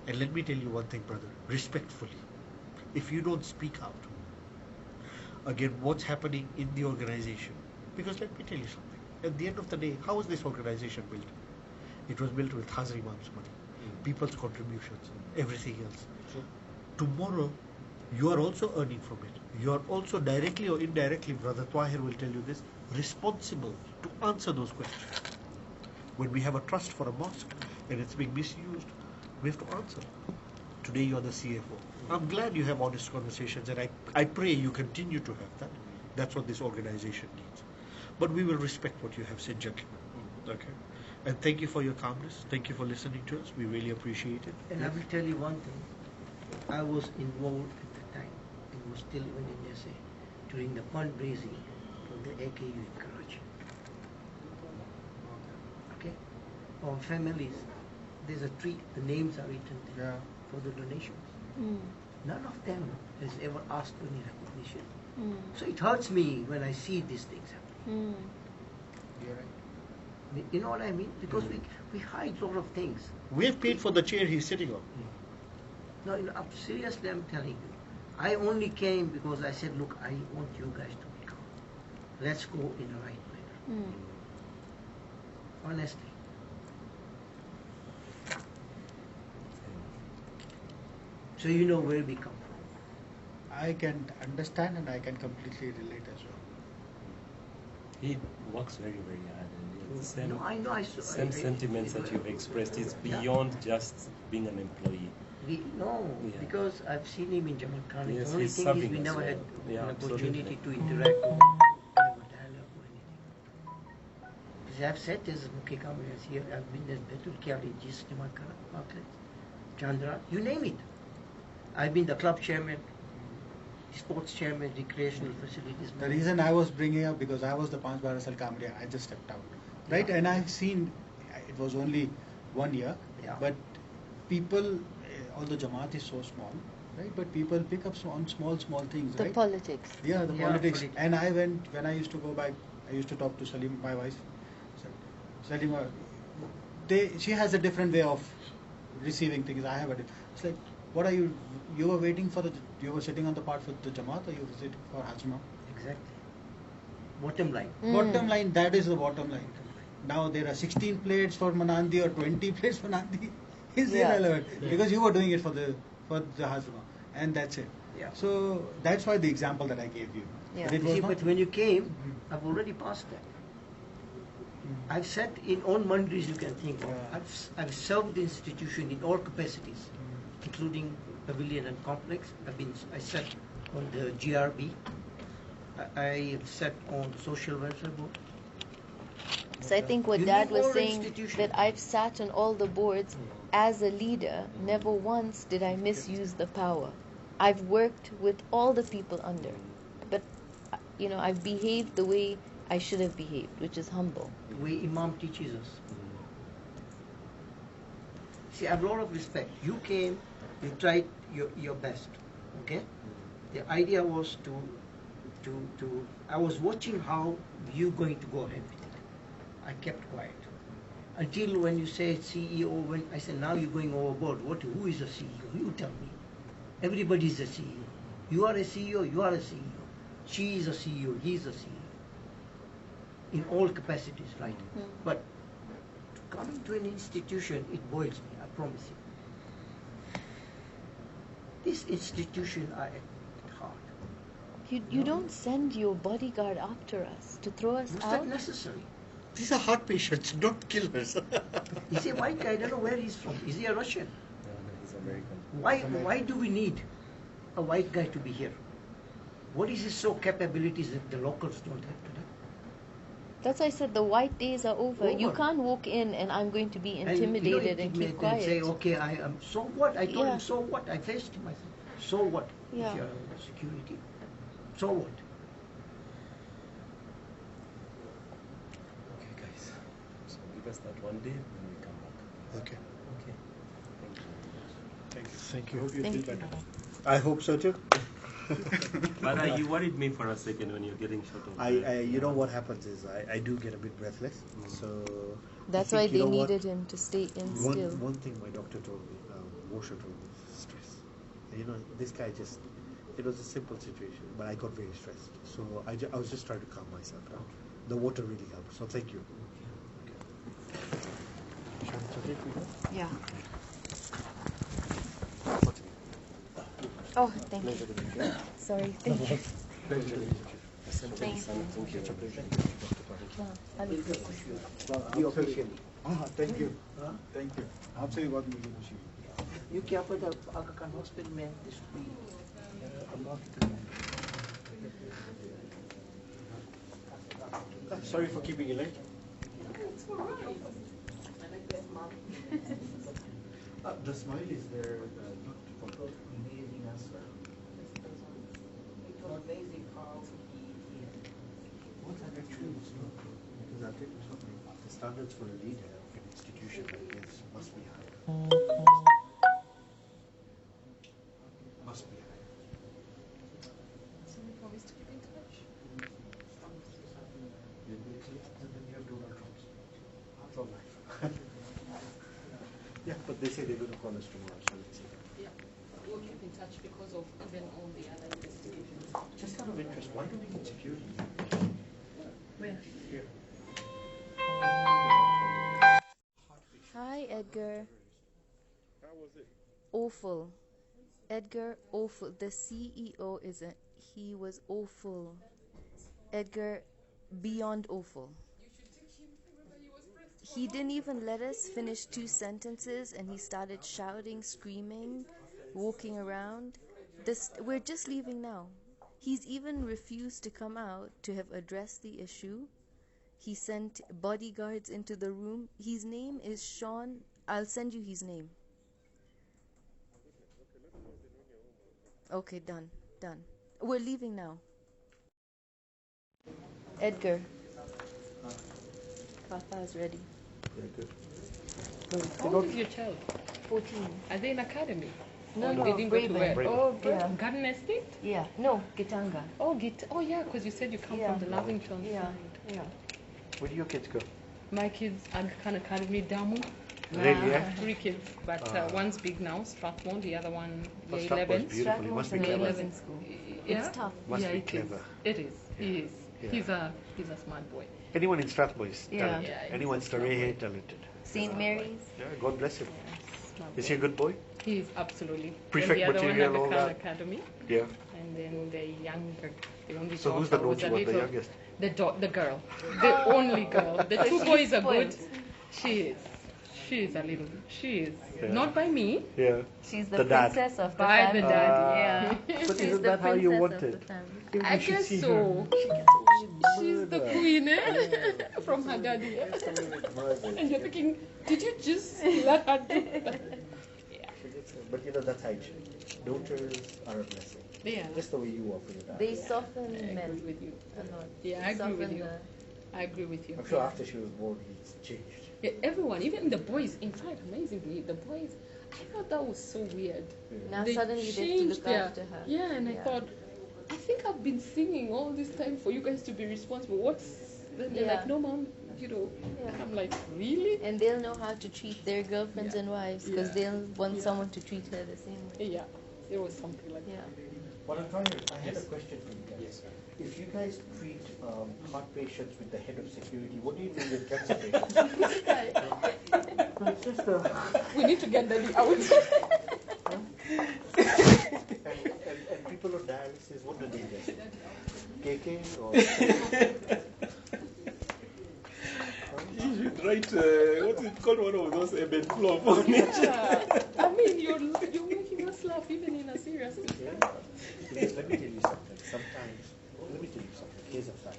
And let me tell you one thing, brother, respectfully, if you don't speak out, again, what's happening in the organization? Because let me tell you something. At the end of the day, how was this organization built? It was built with Hazri Imam's money, people's contributions, everything else. Tomorrow, you are also earning from it. You are also directly or indirectly, Brother Tahir will tell you this, responsible to answer those questions. When we have a trust for a mosque and it's being misused, we have to answer. Today you are the CFO. I'm glad you have honest conversations, and I pray you continue to have that. That's what this organization needs. But we will respect what you have said, gentlemen. Okay? And thank you for your calmness. Thank you for listening to us. We really appreciate it. And I will tell you one thing. I was involved at the time, and was still even in SA, during the fundraising for the AKU in Karachi. Okay? Our families, there's a tree, the names are written there for the donations. None of them has ever asked for any recognition. So it hurts me when I see these things happen. You're right. You know what I mean? Because we hide a lot of things. We have paid for the chair he's sitting on. No, seriously, I'm telling you. I only came because I said, look, I want you guys to be calm. Let's go in the right manner. Honestly. So you know where we come from. I can understand and I can completely relate as well. He works very, very hard. And the same, No, I know. same sentiments that you've expressed is beyond just being an employee. Because I've seen him in Jamal Khan. Yes, the only he's thing is serving we as never well. had Yeah, an opportunity absolutely. to interact or have a dialogue or anything. As I've said, as Mukhi Kamri is here, I've been at Betul Kyali, Jis Jamal Khan, Chandra, you name it. I've been the club chairman, sports chairman, recreational facilities. The reason I was bringing up, because I was the Panch Barasal Kamriya, I just stepped out, right? Yeah. And I've seen, it was only 1 year, but people, although Jamaat is so small, right? But people pick up on small things, The right? politics. Yeah, the Yeah, politics. politics. And when I used to go back, I used to talk to Salim, my wife. Salima, she has a different way of receiving things. I have a different. It's like, what are you? You were waiting for you were sitting on the part for the Jamaat, or you were sitting for Hajma? Exactly. Bottom line. Bottom line, that is the bottom line. Now there are 16 plates for Manandi or 20 plates for Nandi. Is irrelevant because you were doing it for the Hajma, and that's it. Yeah. So that's why the example that I gave you. Yeah. But it was See, not- but when you came, I've already passed that. I've sat in all mandris you can think of. Yeah. I've served the institution in all capacities, including pavilion and complex. I sat on the GRB. I have sat on social welfare board. So I think what You Dad need was more saying, institution. that I've sat on all the boards as a leader, never once did I misuse the power. I've worked with all the people under, but I've behaved the way I should have behaved, which is humble. The way Imam teaches us. See, I have a lot of respect. You came, you tried your best, okay? The idea was I was watching how you going to go ahead with it. I kept quiet. Until when you say CEO, when I said now you're going overboard, who is a CEO? You tell me. Everybody is a CEO. You are a CEO, you are a CEO. She is a CEO, he is a CEO. In all capacities, right? But coming to an institution, it boils me, I promise you. This institution are at heart. You don't send your bodyguard after us to throw us Was out. that necessary? These are heart patients, not killers. He's a white guy, I don't know where he's from. Is he a Russian? No, he's American. Why do we need a white guy to be here? What is his so capabilities that the locals don't have today? That's why I said the white days are over. You Over. can't walk in and I'm going to be And, intimidated he and may keep then quiet. say, okay, I am. So what? I told Yeah. him, so what? I faced him. I said, so what? Yeah. If you're security, so what? Okay, guys. So give us that one day when we come back. Okay. Okay. Thank you. Thank you. Hope you Thank feel you. better. I hope so too. But you worried me for a second when you're getting shot of. You know what happens is I do get a bit breathless. So That's I why think, you they know what? needed him to stay in still. One thing my doctor told me, emotional stress. You know, this guy just, it was a simple situation, but I got very stressed. So I was just trying to calm myself down. The water really helped, so thank you. Yeah. Oh, thank you. Sorry, thank you. Thank you. Thank you. Thank you. आपसे भी बात मुझे खुशी हुई. You क्या पता Aga Khan hospital में this would be a market. Sorry for keeping you late. It's all right. The smile is there not for Amazing as well. It was amazing how he what that actually was not, because I'll tell you something, the standards for a leader of an institution like this must be high. Must be high. so we promised to keep in touch. And then you have Donald Trump's. That's all life. Yeah, but they say they're going to call us tomorrow, so let's see. Yeah, we'll keep in touch because of even all the other investigations. Just out of interest, why do we need security? Where? Here. Hi, Edgar. How was it? Awful. Edgar, awful. The CEO isn't. He was awful. Edgar, beyond awful. You should take him wherever he was pressed. He didn't even let us finish 2 sentences and he started shouting, screaming, walking around. We're just leaving now. He's even refused to come out to have addressed the issue. He sent bodyguards into the room. His name is Sean. I'll send you his name. Okay, done. We're leaving now. Edgar. Papa is ready. Very good. How old is your child? 14. Are they in academy? No, Or no, they didn't go to Braeburn. where? Oh, yeah. Garden Estate? Yeah. No, Gitanga. Oh, yeah, because you said you come Yeah. from the Lavington Yeah. side. Yeah. Where do your kids go? My kids, Aga Khan Academy, Damu. Really, yeah? 3 kids, but one's big now, Strathmore, the other one, Oh, year Strathmore's 11. beautiful. He must be Strathmore's an clever. 11 school. Yeah? It's tough. Must yeah, be it clever. is. It is. He is. Yeah. He's a smart boy. Anyone in Strathmore is Yeah. talented. Yeah, he's Anyone a smart Starehe, boy. talented. St. Mary's. Yeah, God bless him. Smart Is boy. he a good boy? He is absolutely. Prefect and the other material, one, all Aga Khan that? Academy, Yeah. and then the younger, the only So who's daughter the was naughty a one, the little- youngest? The girl, the only girl. The 2 boys are good. spoiled. She is a little. She is Yeah. not by me, Yeah. She's the, The dad. princess of the by family. the daddy. Yeah. But She's isn't the that how you princess want of it? the family. Maybe I we should guess see so. her. She gets away with She's the murder. queen, eh? From her daddy. eh? Gets away with murder. And you're thinking, did you just let her do that? Yeah. She gets away. But you know, that's hygiene. Daughters are a blessing. Yeah. Just the way you are for your dad. They soften I agree men with you. a lot. Yeah, I agree with Soften you. the- I agree with you. I'm sure after she was born, he's changed. Yeah, everyone, even the boys, in fact, amazingly, the boys, I thought that was so weird. Now They suddenly they have to changed look their- after her. Yeah, and I thought, I think I've been singing all this time for you guys to be responsible. What's. Then they're Yeah. like, no, mom, you know. Yeah. I'm like, really? And they'll know how to treat their girlfriends Yeah. and wives because Yeah. they'll want Yeah. someone to treat her the same way. Yeah, it was something like Yeah. What I'm trying to, I had a question for you guys. If you guys treat heart patients with the head of security, what do you do with cancer patients? No, it's just that. We need to get Daddy out. and people on dialysis, what do they get? KK or? You should write, what's it called, one of those eben flop on it. Yeah. I mean, you're making us laugh even in a serious Yeah. Because let me tell you something. Sometimes, let me tell you something. Here's a fact.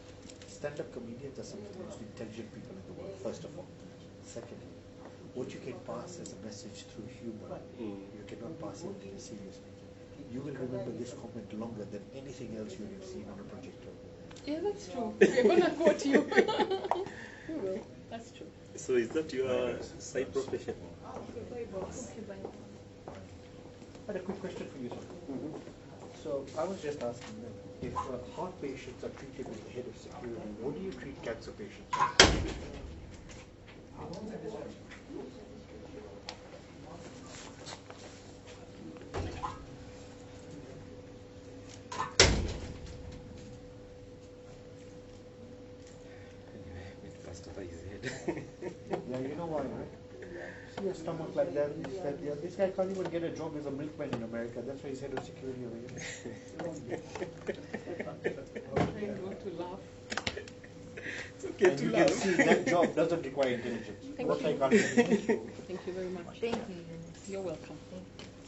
Stand-up comedians are some of the most intelligent people in the world, first of all. Secondly, what you can pass as a message through humor, you cannot pass it seriously. You will remember this comment longer than anything else you have seen on a projector. Yeah, that's true. We're gonna quote you. We will. That's true. So is that your side profession? Okay, boss. I had a quick question for you, sir. So I was just asking them, if heart patients are treated with the head of security, what do you treat cancer patients with? over his head. Yeah, you know why, right? See a stomach like that, yeah, this guy can't even get a job as a milkman in America. That's why he's head of security over here. Trying not to laugh. It's okay And to you can laugh. see that job doesn't require intelligence. Thank What you. I can't do. Thank you very much. Thank you. You're welcome.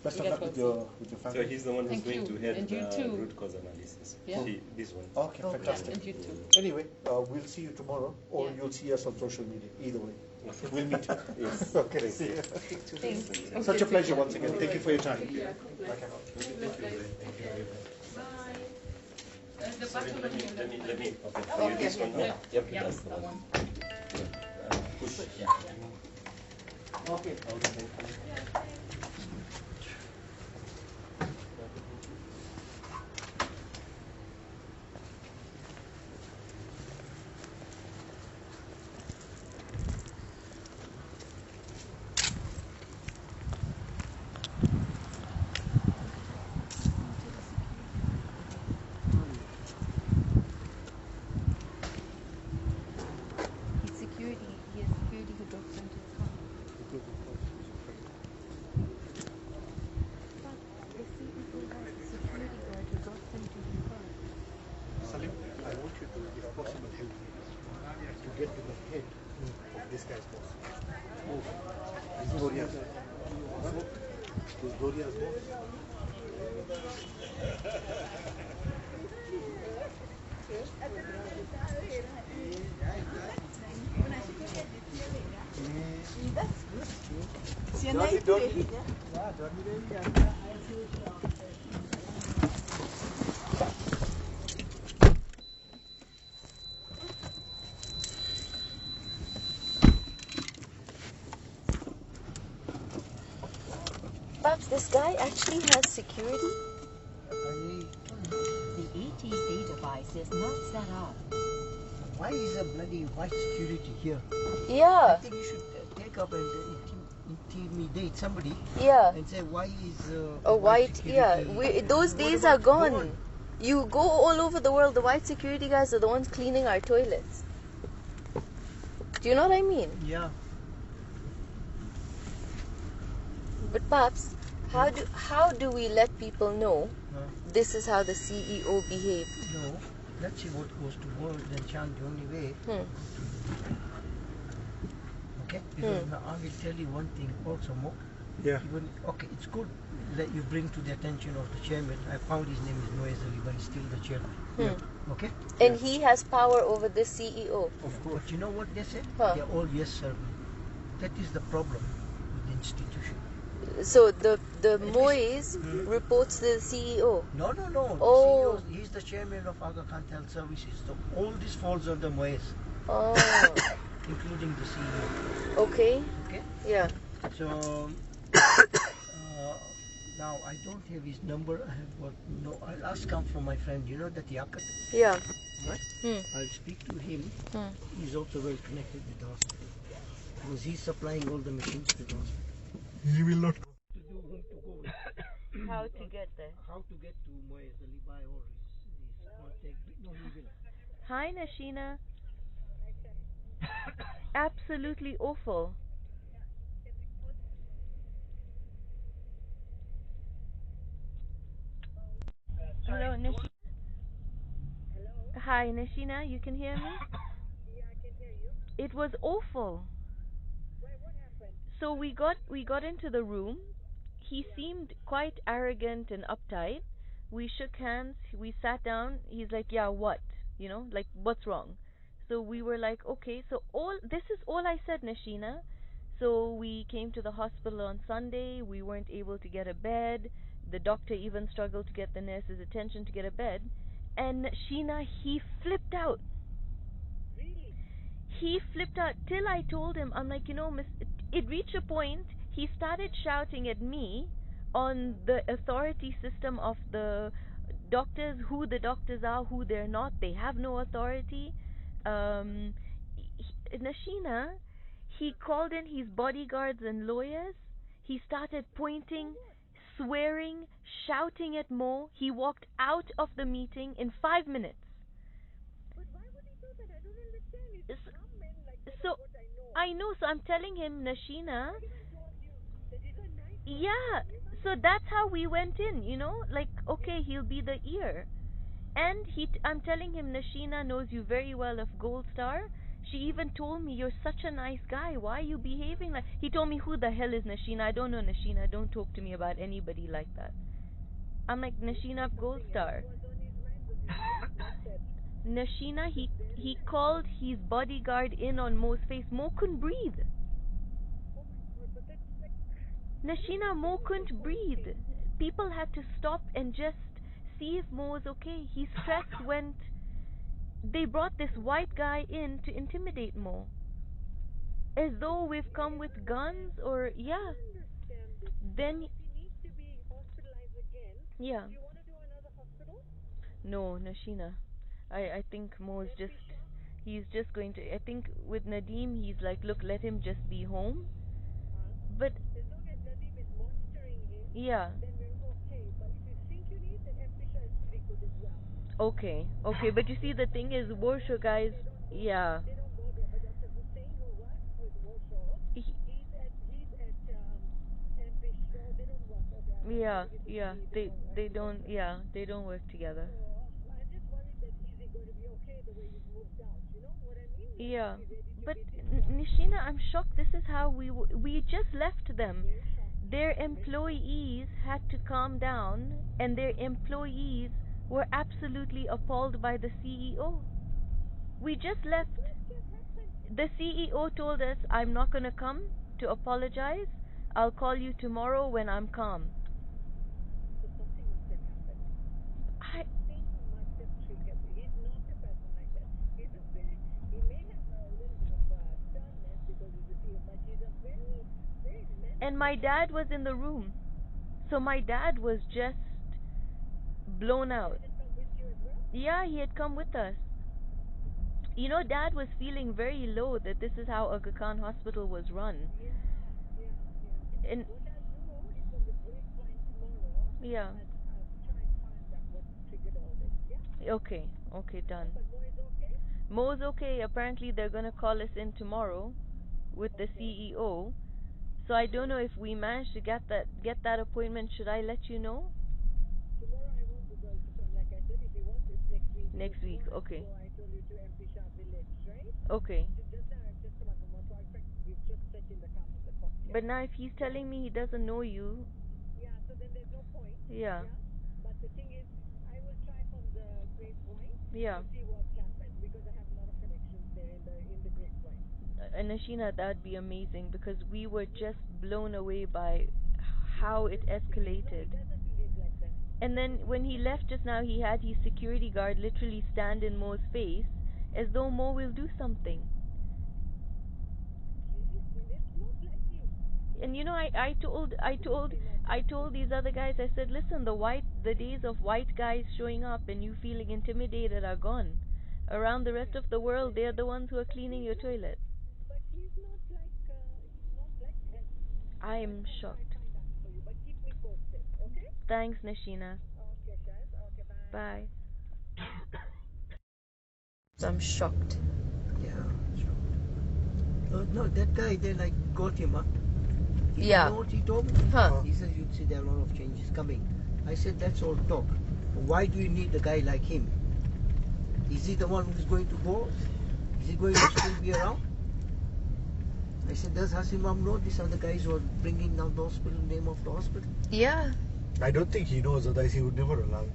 Best of You luck guys with will your So family. he's the one who's Thank going you. to head And you the too. root cause analysis. Yeah. This one. Okay, Okay. fantastic. And you too. Anyway, we'll see you tomorrow, or Yeah. you'll see us on social media. Either way, we'll meet. Yes. Okay, see you. Thanks. Such a pleasure once again. Thank you for your time. Yeah. Okay. Sorry, let me, okay. For Okay. you, this one, Yeah. yep, Yeah, that's the that one. one. Push, yeah. Okay. He's security. He has security who drops into his car. But the CEO has a security guard who drops into his car. Salim, I want you to, if possible, help me to get to the head of this guy's boss. Move. This is Doria's. This is Doria's boss. Babs, this guy actually has security? The ETC device is not set up. Why is a bloody white security here? I Yeah, think you should take up and intimidate somebody yeah. and say, why is A white, yeah. security- Those What days about are gone. You go all over the world, the white security guys are the ones cleaning our toilets. Do you know what I mean? Yeah. But Paps, how do we let people know Huh? this is how the CEO behaved? No. Let's see what goes tomorrow. Then chant the only way. Okay? Because now I will tell you one thing also more. Yeah. Okay, it's good that you bring to the attention of the chairman. I found his name is Moez Ali, but he's still the chairman. Okay? And he has power over the CEO. Of course. But you know what they said? Huh. They're all yes sir. That is the problem with the institution. So the Moise reports to the CEO. No. The Oh. CEO, he's the chairman of Aga Khan Health Services. So all this falls under Moez, Oh, including the CEO. okay. Okay? Yeah. So now I don't have his number. I have got no. I'll ask him from my friend. You know that Yakat, Yeah. right? Hmm. I'll speak to him. Hmm. He's also well connected with the hospital because he's supplying all the machines to the hospital. He will not. To do whom to go with. How to get there? How to get to Moez Ali by or his contact. No, he will. Hi, Nashina. Absolutely awful. Hello, Nashina. Hi, Nashina. You can hear me? Yeah, I can hear you. It was awful. What happened? So we got into the room. He seemed quite arrogant and uptight. We shook hands. We sat down. He's like, "Yeah, what? You know, like what's wrong?" So we were like, "Okay." So this is all I said, Nashina. So we came to the hospital on Sunday. We weren't able to get a bed. The doctor even struggled to get the nurse's attention to get a bed. And Nashina, he flipped out. Really? He flipped out till I told him, I'm like, miss, it reached a point, he started shouting at me on the authority system of the doctors, who the doctors are, who they're not, they have no authority. Nashina, he called in his bodyguards and lawyers. He started pointing, swearing, shouting at Mo. He walked out of the meeting in 5 minutes. But why would he do that? I don't understand. S- So I know. So I'm telling him, Nashina. Yeah. So that's how we went in. Like, okay, he'll be the ear. And I'm telling him, Nashina knows you very well of Gold Star. She even told me, you're such a nice guy. Why are you behaving like... He told me, who the hell is Nashina? I don't know Nashina. Don't talk to me about anybody like that. I'm like, Nashina of Gold Star. Nashina, he called his bodyguard in on Mo's face. Mo couldn't breathe. Nashina, Mo couldn't breathe. People had to stop and just see if Mo was okay. His stress went... They brought this white guy in to intimidate Mo. As though we've come with guns or... Yeah. Then... Yeah. No, Nashina. I think Mo's just... He's just going to... I think with Nadeem, he's like, look, let him just be home. But... Yeah. Okay, but you see, the thing is, Warshaw guys, yeah. He, yeah, they don't, yeah, they don't work together. Yeah, but Nishina, I'm shocked. This is how we just left them. Their employees had to calm down, and their employees were absolutely appalled by the CEO. We just left. The CEO told us, I'm not going to come to apologize. I'll call you tomorrow when I'm calm. I... And my dad was in the room. So my dad was just blown out. Yeah, he had come with us. Dad was feeling very low that this is how Aga Khan Hospital was run. And yeah. Okay, done. Mo's okay. Apparently they're gonna call us in tomorrow with the CEO. So I don't know if we manage to get that appointment. Should I let you know? Next week, okay. Okay. But now if he's telling me he doesn't know you... Yeah. Yeah. And Ashina, that'd be amazing, because we were just blown away by how it escalated. And then when he left just now, he had his security guard literally stand in Mo's face as though Mo will do something. And I told these other guys, I said, listen, the days of white guys showing up and you feeling intimidated are gone. Around the rest of the world, they're the ones who are cleaning your toilet. I'm shocked. Thanks, Nashina. Bye. So I'm shocked. Yeah, no, that guy, they got him up. Yeah. You know what he told me? Huh. He said, you'd see there are a lot of changes coming. I said, that's all talk. Why do you need a guy like him? Is he the one who's going to go? Is he going to still be around? I said, does Hasimam know these are the guys who are bringing down the hospital, name of the hospital? Yeah. I don't think he knows, otherwise he would never allow it.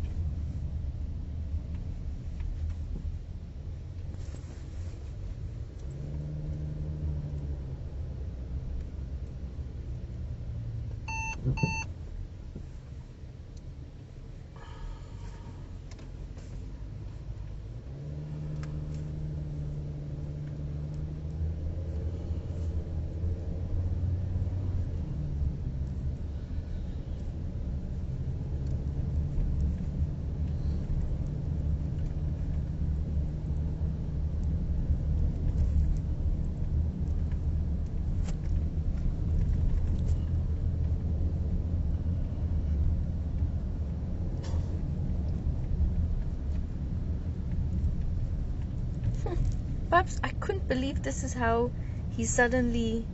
Perhaps I couldn't believe this is how he suddenly.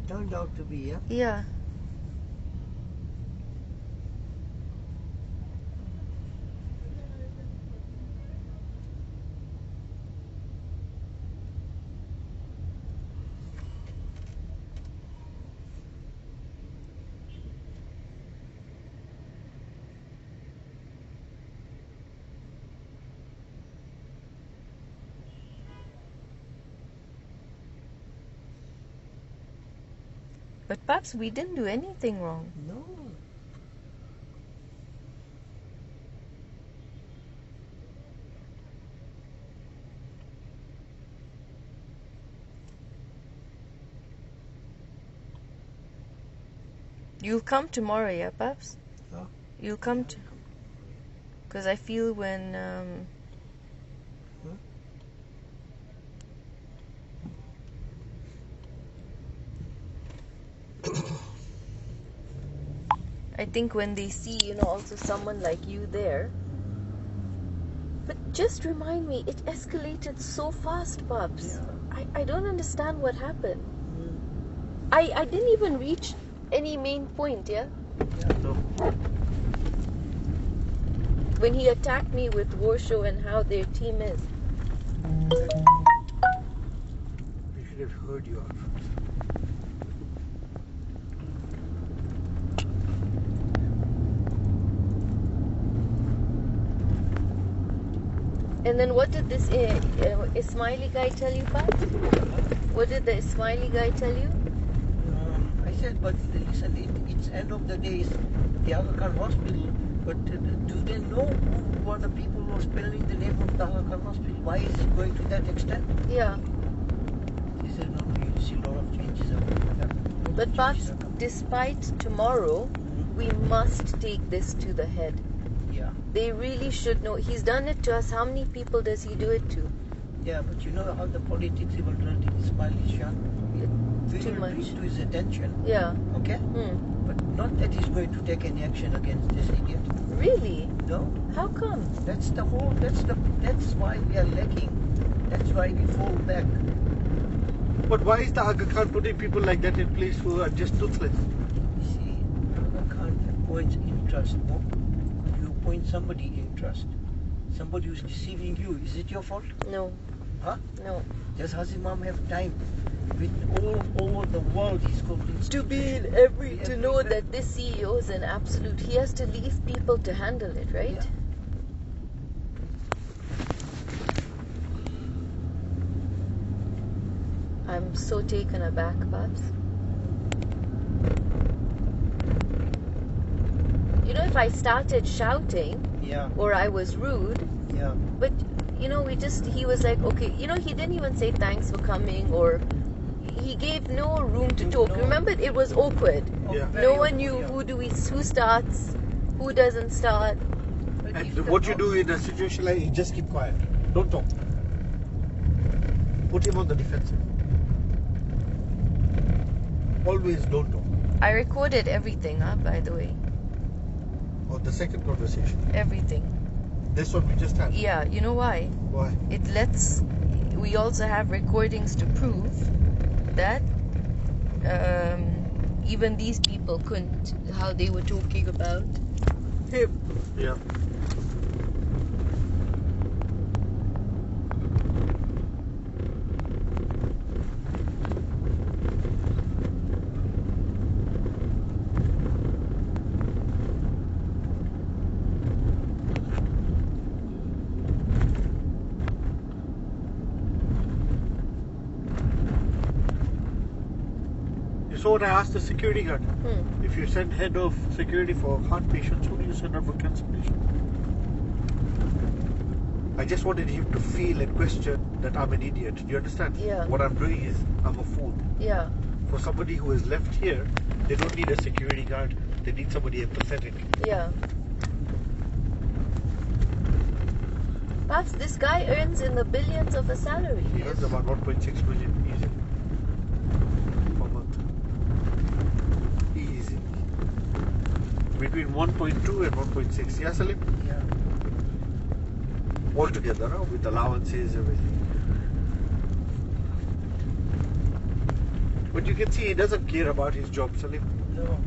Turned out to be, yeah. Yeah. But perhaps we didn't do anything wrong. No. You'll come tomorrow, yeah, perhaps? Huh? You'll come to. Because I feel when. I think when they see, also someone like you there. But just remind me, it escalated so fast, Bubs. Yeah. I don't understand what happened. Mm. I didn't even reach any main point, yeah? No. When he attacked me with Warshow and how their team is. They should have heard you out first. And then what did this Ismaili guy tell you, Pat? What did the Ismaili guy tell you? I said, but listen, it's end of the day, it's the Aga Khan hospital. But do they know who are the people who are spelling the name of the Aga Khan hospital? Why is it going to that extent? Yeah. He said, no, you see a lot of changes are going to happen. But Pat, despite tomorrow, we must take this to the head. Yeah. They really should know. He's done it to us. How many people does he do it to? Yeah, but you know how the politics will run in Ismail Ishan? We Too will much. bring to his attention. Yeah. Okay? But not that he's going to take any action against this idiot. Really? No. How come? That's why we are lacking. That's why we fall back. But why is the Aga Khan putting people like that in place who are just toothless? You see, Aga Khan appoints in trust. No? You appoint somebody in trust. Somebody who's deceiving you. Is it your fault? No. Huh? No. Does Hazimam have time? With all over the world, he's got To be in every, to know that this CEO is an absolute. He has to leave people to handle it, right? Yeah. I'm so taken aback, Babs. If I started shouting Yeah. or I was rude, Yeah. but he was like, okay, he didn't even say thanks for coming, or he gave no room to talk. No. Remember, it was awkward. Yeah. No one knew who starts, who doesn't start. And what you do in a situation like, you just keep quiet. Don't talk. Put him on the defensive. Always don't talk. I recorded everything, by the way. Or the second conversation. Everything. This one we just had. Yeah, you know why? Why? We also have recordings to prove that even these people couldn't, how they were talking about him. Yeah. So what I asked the security guard, if you send head of security for heart patients, who do you send out for cancer patients? I just wanted him to feel and question that I'm an idiot. Do you understand? Yeah. What I'm doing is I'm a fool. Yeah. For somebody who is left here, they don't need a security guard. They need somebody empathetic. Yeah. Perhaps this guy earns in the billions of a salary. He earns about 1.6 million easy per month. Easy. Between 1.2 and 1.6. Yeah, Salim? Yeah. Altogether, with allowances, everything. But you can see he doesn't care about his job, Salim. No.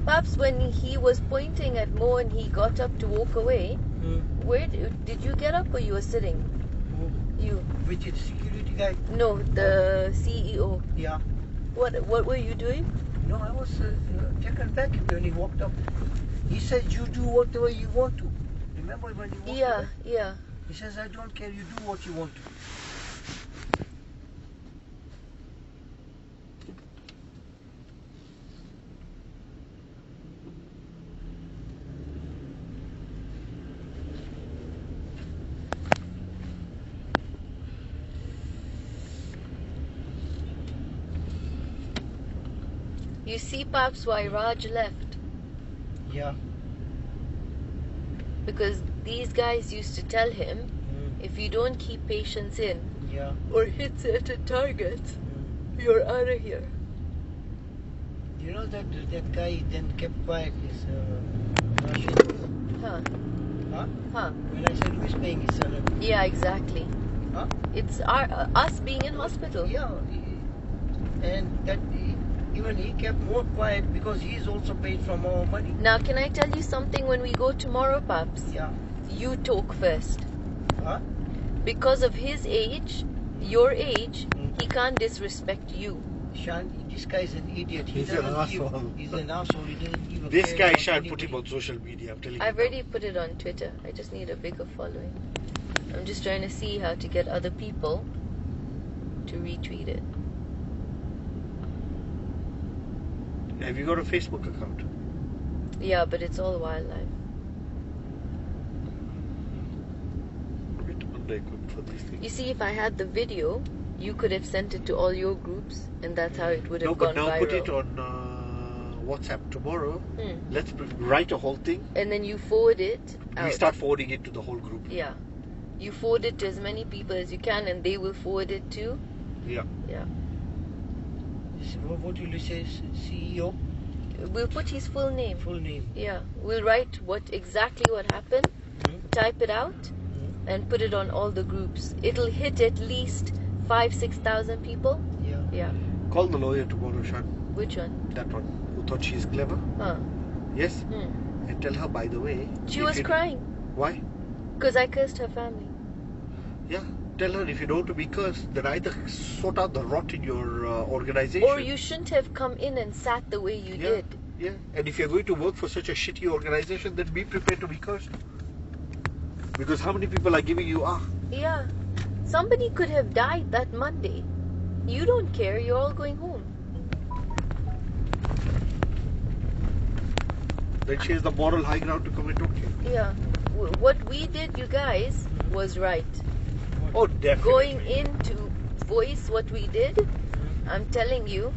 Perhaps when he was pointing at Mo and he got up to walk away, where did you get up or you were sitting? You? Which is security guy? No, the CEO. Yeah. What were you doing? No, I was taken back when he walked up. He said, you do whatever you want to. Remember when you walked away? Yeah. He says, I don't care, you do what you want to. You see perhaps why Raj left? Yeah. Because these guys used to tell him, if you don't keep patients in, Yeah. or hit certain targets, you're out of here. You know that guy then kept quiet, is Russian. Huh? Huh? When I said who is paying his salary? Yeah, exactly. Huh? It's us being in hospital. Yeah. And that even he kept more quiet because he's also paid from our money. Now, can I tell you something when we go tomorrow, Paps? Yeah. You talk first. Huh? Because of his age, your age, he can't disrespect you. Shan, this guy's an idiot. He's an asshole. He's an asshole. He doesn't even This care guy about shan't anybody. put him on social media, I'm telling you. I've already put it on Twitter. I just need a bigger following. I'm just trying to see how to get other people to retweet it. Have you got a Facebook account? Yeah, but it's all wildlife. A bit under-equipped for these things. You see, if I had the video, you could have sent it to all your groups, and that's how it would have No, gone but now viral. put it on WhatsApp tomorrow. Hmm. Let's write a whole thing. And then you forward it out. We start forwarding it to the whole group. Yeah. You forward it to as many people as you can, and they will forward it to. Yeah. Yeah. What will you say, CEO? We'll put his full name. Full name. Yeah. We'll write exactly what happened, type it out, and put it on all the groups. It'll hit at least 5,000-6,000 people. Yeah. Yeah. Call the lawyer tomorrow, Shan. Which one? That one. Who thought she's clever? Huh. Yes. Hmm. And tell her, by the way. She if was you- crying Why? because I cursed her family. Yeah. Tell her if you don't want to be cursed, then either sort out the rot in your organization. Or you shouldn't have come in and sat the way you did. Yeah. And if you're going to work for such a shitty organization, then be prepared to be cursed. Because how many people are giving you Yeah. Somebody could have died that Monday. You don't care. You're all going home. Then she has the moral high ground to come and talk to you. Yeah. What we did, you guys, was right. Oh, definitely. Going in to voice what we did, I'm telling you,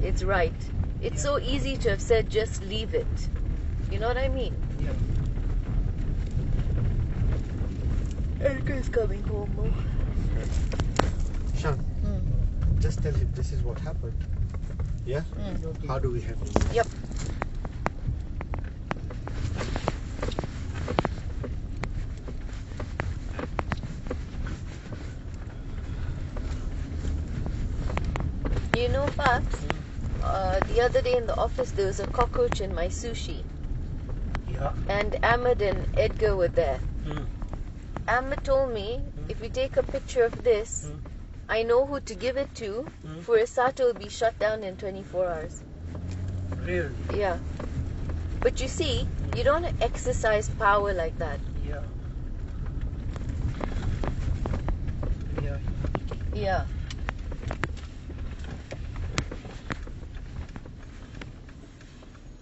it's right. It's so easy to have said, just leave it. You know what I mean? Yeah. Erica's coming home, Mo. Shan, just tell him this is what happened. Yeah? How do we handle it? Yep. You know, Paps, the other day in the office there was a cockroach in my sushi. Yeah. And Ahmed and Edgar were there. Ahmed told me, if we take a picture of this, I know who to give it to. Furisato will be shut down in 24 hours. Really? Yeah. But you see, you don't exercise power like that. Yeah. Yeah. Yeah.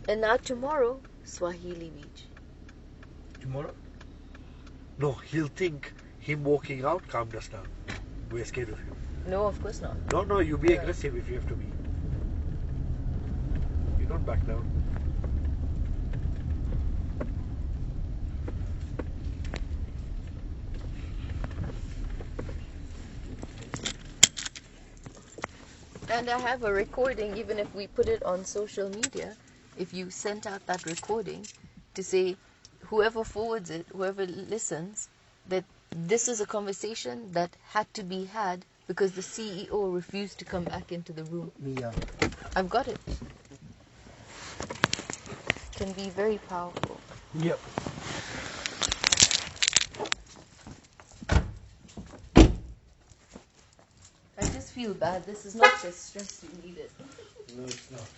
And now tomorrow, Swahili Beach. Tomorrow? No, he'll think him walking out calmed us down. We're scared of you. No, of course not. No, you be aggressive if you have to be. You don't back down. And I have a recording, even if we put it on social media, if you sent out that recording to say, whoever forwards it, whoever listens, that this is a conversation that had to be had because the CEO refused to come back into the room. Yeah. I've got it. Can be very powerful. Yep. I just feel bad. This is not the stress you needed. No, it's not.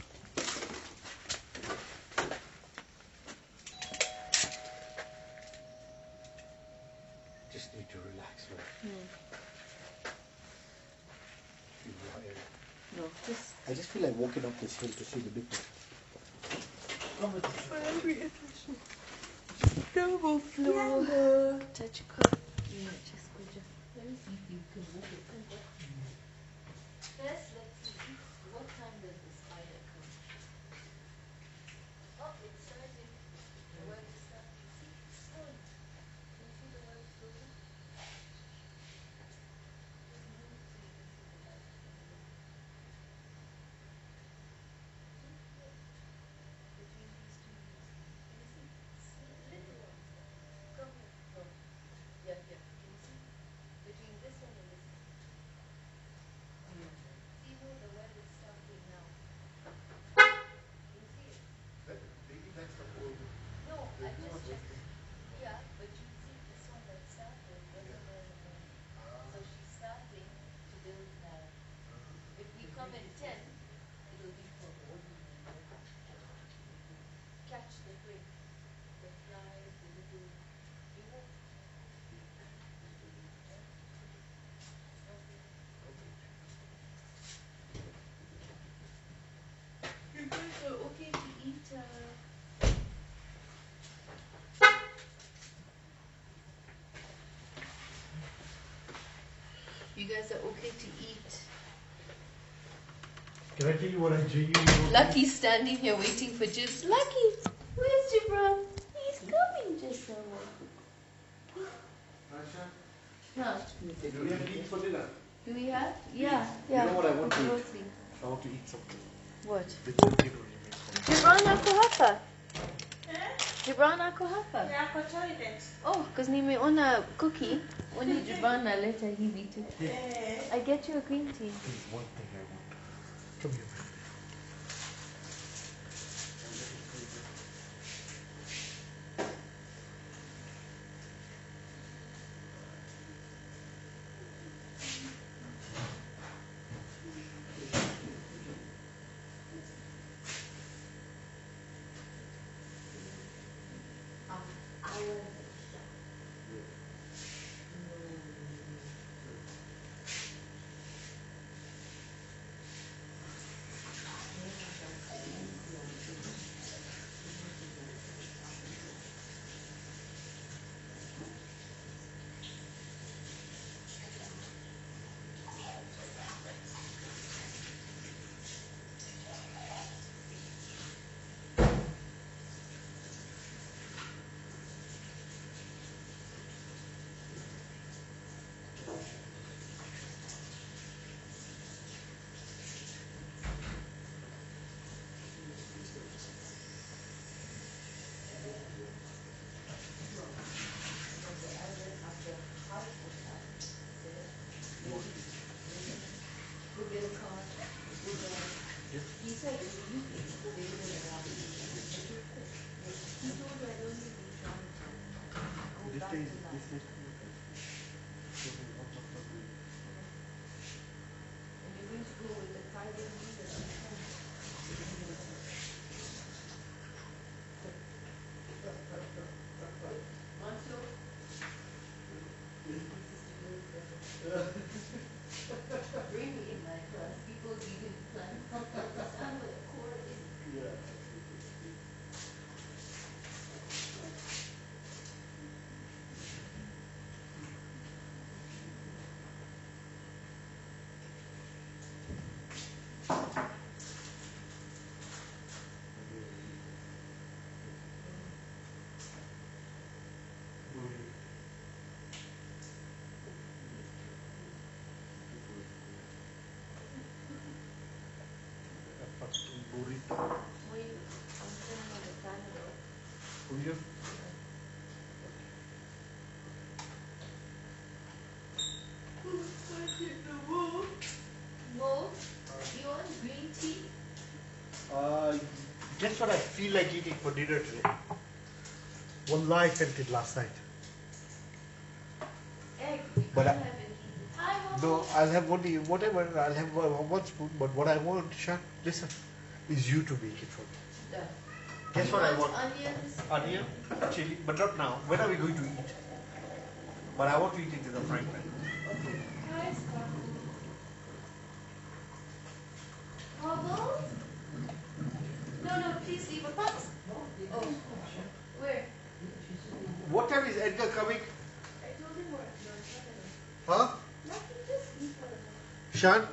Just need to relax, right? No, just I just feel like walking up this hill to see the big one. double floor. Touch cup. Yeah, just go. Let me see if you can walk it. First, let's see. What time does the spider come? Oh, it's starting. The web is starting. See, it's going. Can you see the web slowly? Just move so you can see the light. Between these two leaves. Can you see? Little ones. Come here. No. Yeah, here. Can you see? Between this one and this one. See how the web is starting now? Can you see it? Maybe that's the whole. No, I just checked. Yeah, but you see this one that started wasn't there in the morning. So she's starting to build now. If we come in 10, it'll be full. Catch the twig. The flies, the little. You won't. You guys are okay to eat. You guys are okay to eat. Can I tell you what I genuinely Lucky's standing here waiting for Jibs. Lucky, where's Jibran? He's coming, just No. Do we have to eat for dinner? Do we have? Yeah. You know what I want to eat? Roti. I want to eat something. What? The chicken remains. Jibran ako hapa. Jibran ako hapa. Yeah, for toilet. Oh, because nimeona cookie. Only Jibran naleta hivi tu. I get you a green tea. There's one thing I want. Come here, man. Bring me in my class. People didn't plan. Understand what a core is. burrito. Will you? Mo, you want green tea? Guess what I feel like eating for dinner today? Wallahi, I felt it last night. Egg. But Have it. Hi, Mom. no, I'll have only whatever. I'll have one spoon. But what I want, Shan, listen, is you to make it for me. Done. Guess You what I want? Onions. Onion, chili, but not now. When are we going to eat? But I want to eat it in the frying pan. Okay. Hi, Sparkle. Bubbles? No, please leave a box. Oh, where? What time is Edgar coming? I told him where. Huh? Nothing, just leave for a Shan?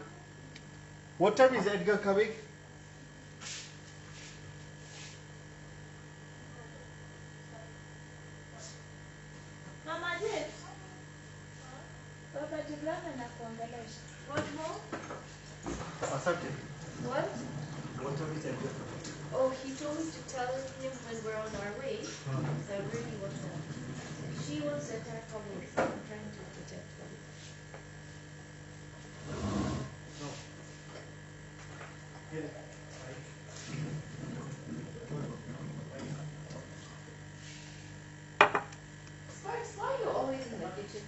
What time is Edgar coming? Mama Jeff. Baba Jibrana na kuongelesha. What more? Asante. What? What time is Edgar coming? Oh, he told me to tell him when we're on our way. So I really want to. She wants to attack Bubbles. I'm trying to protect Bubbles. No. Get it. Sparks, why are you always in the kitchen?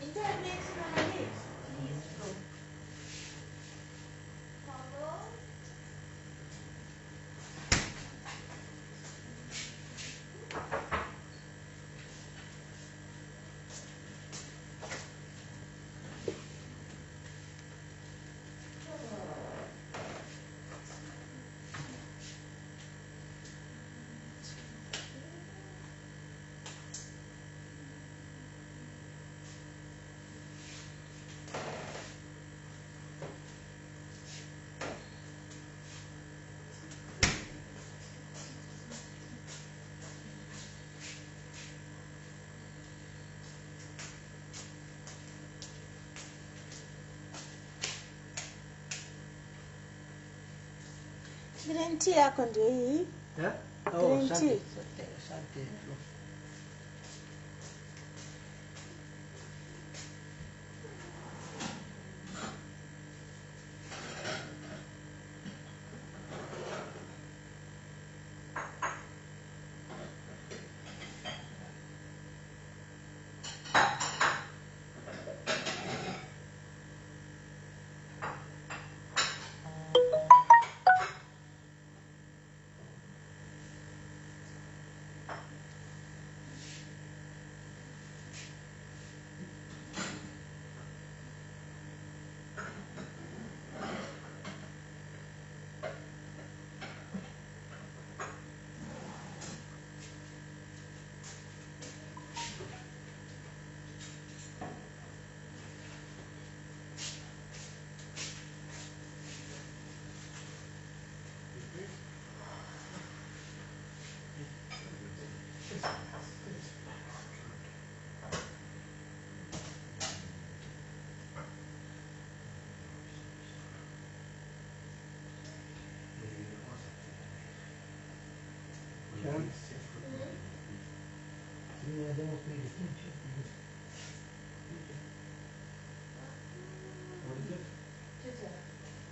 Internet next to my legs. Please go. Bubbles? Green tea yako ndio hii. Yeah? Green tea. Asante.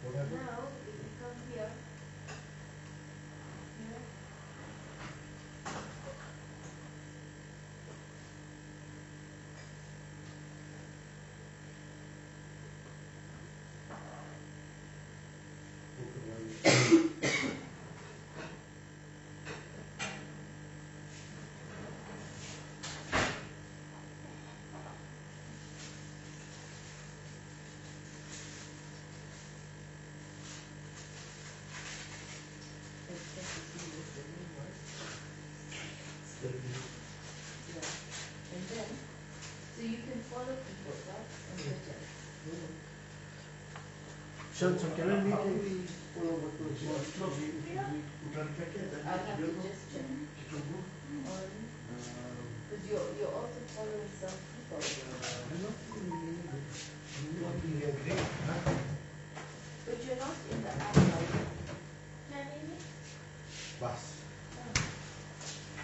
Now, if you come here. Here. And then, so you can follow people, right? And protect. Shan, so can I meet you? I'll have to just check. Because you're also following some people. But you're not in the app, are you? Can maybe? Bus.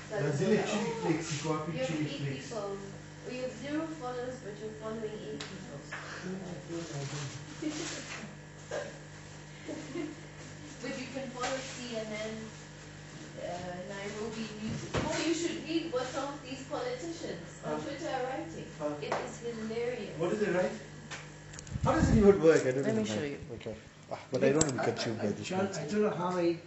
That's Zile all. chili flakes, iko wapi You have chili 8 flakes? people. Well, you have 0 followers, but you're following 8 people. But you can follow CNN, Nairobi News. Oh, you should read what some of these politicians on Twitter are writing. It is hilarious. What is it, right? How does it even work? I don't Let me even show know. you. Okay. But I don't want to be consumed by this one. I don't know how I.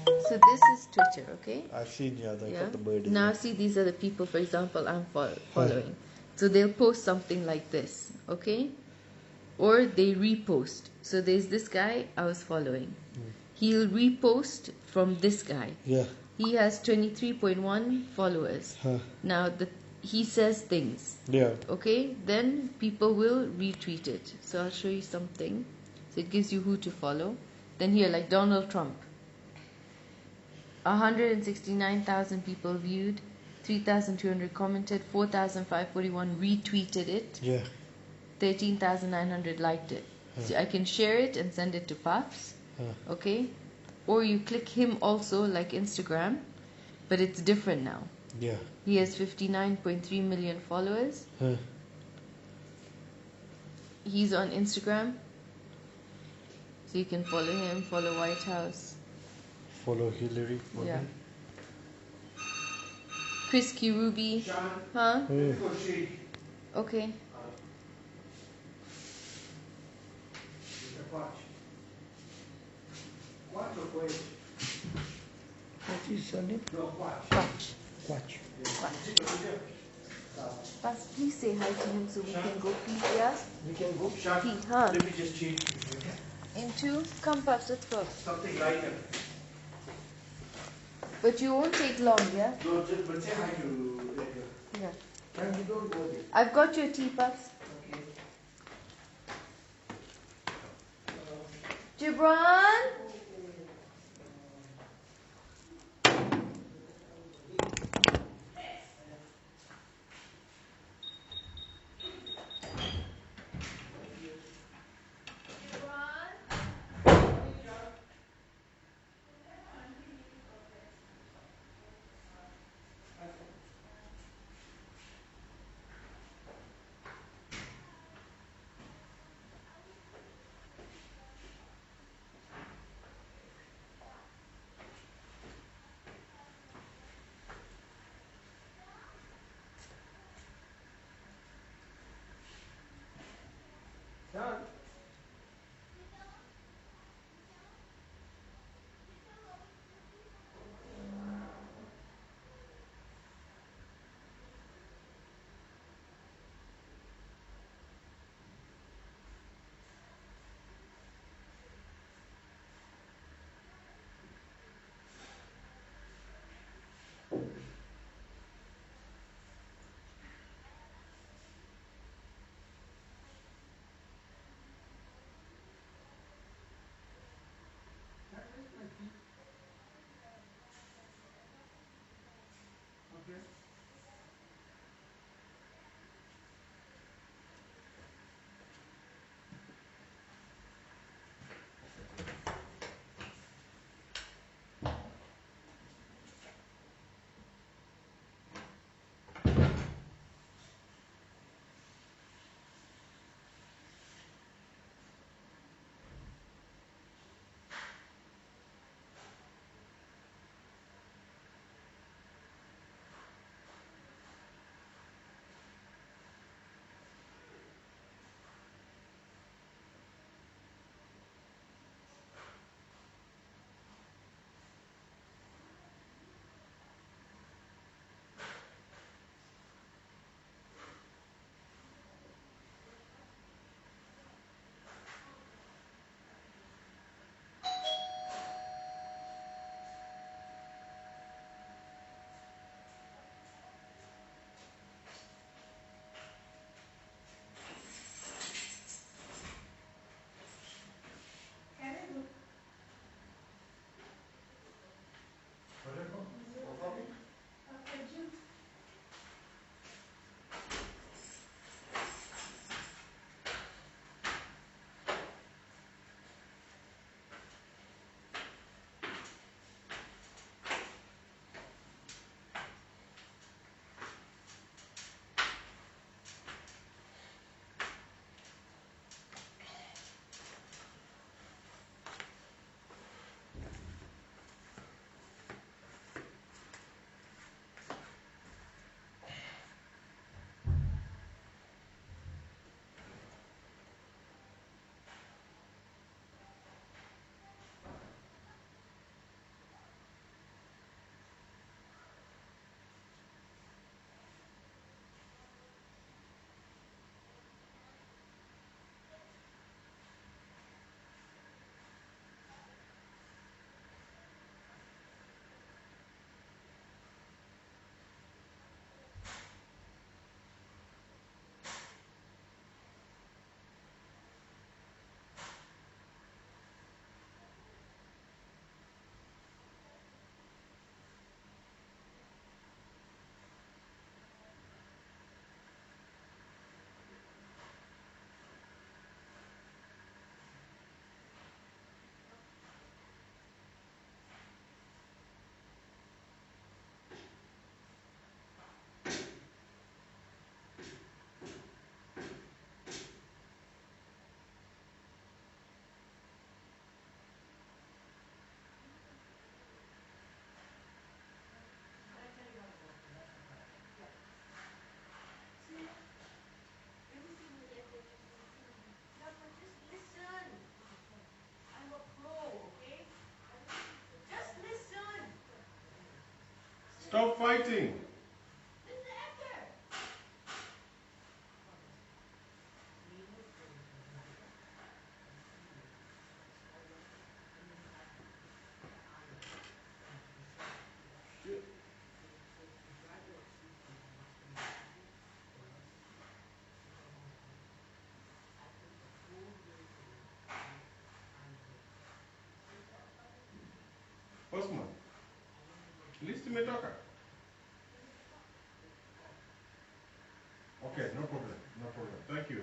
So this is Twitter, okay? I've seen, yeah, they Yeah. got the bird in Now there. see, these are the people, for example, I'm following. So they'll post something like this, okay? Or they repost. So there's this guy I was following. He'll repost from this guy. Yeah. He has 23.1 followers. Now he says things. Yeah. Okay? Then people will retweet it. So I'll show you something. So it gives you who to follow. Then here, like Donald Trump. 169,000 people viewed, 3,200 commented, 4,541 retweeted it, Yeah. 13,900 liked it. So I can share it and send it to Paps, okay? Or you click him also, like Instagram, but it's different now. Yeah. He has 59.3 million followers. He's on Instagram, so you can follow him, follow White House. Follow Hillary. Yeah. Chris Kirubi. Huh? Okay. What is your name? Quach. Quach. Bas, please say hi to him so we can go Pete, yeah? We can go. Pete, huh? Let me just change. Into? Come, Paps, let's go. Something lighter. But you won't take long, yeah? No, just but say hi to Edgar. Yeah. And you don't go there. I've got your tea, Paps. Okay. Gibran? fighting. Osman, list me talker. Okay, no problem, no problem. Thank you.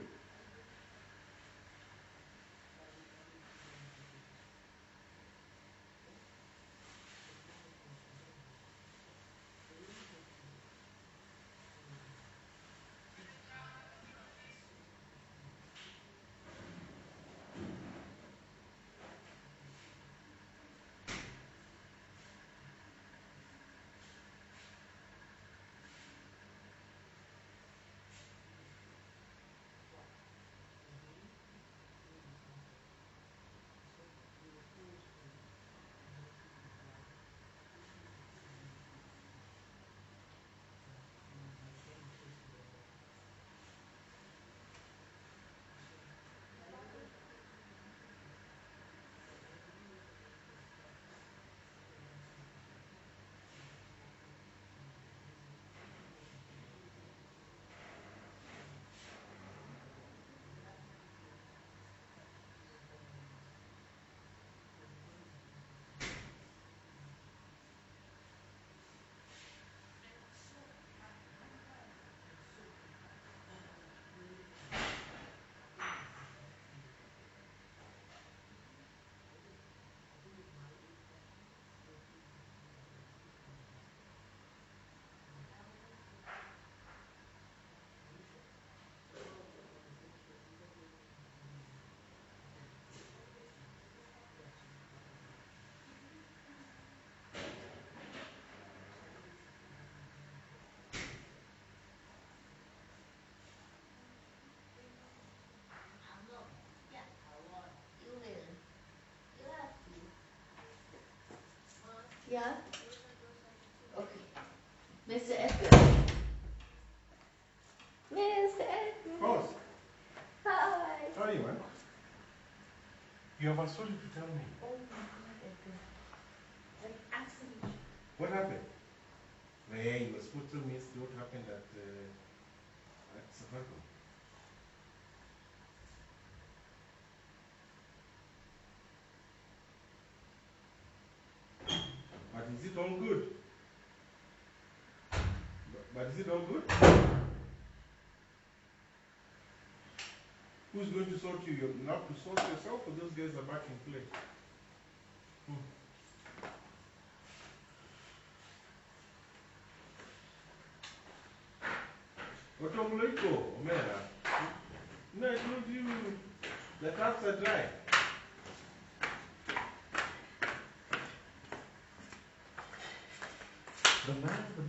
Yeah? Okay. Mr. Edgar. Mr. Edgar. Boss, Hi. how are you, man? You have a story to tell me. Oh my God, Edgar. An accident. What happened? Hey, you were supposed to tell me what happened at Safaricom. But is it all good? But is it all good? Who's going to sort you? You're not to sort yourself, or those guys are back in play? Otomuleko, Omera. No, I told you the taps are dry. The man, the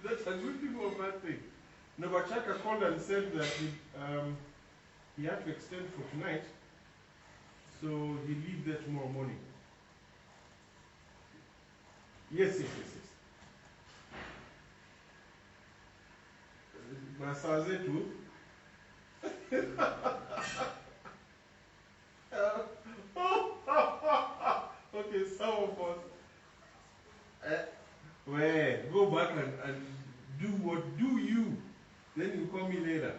That's a good thing or a bad thing? No, but Chaka called and said that he had to extend for tonight, so he'll leave there tomorrow morning. Yes. Masaze too. Okay, some of us. Well, go back and do what do you. Then you call me later.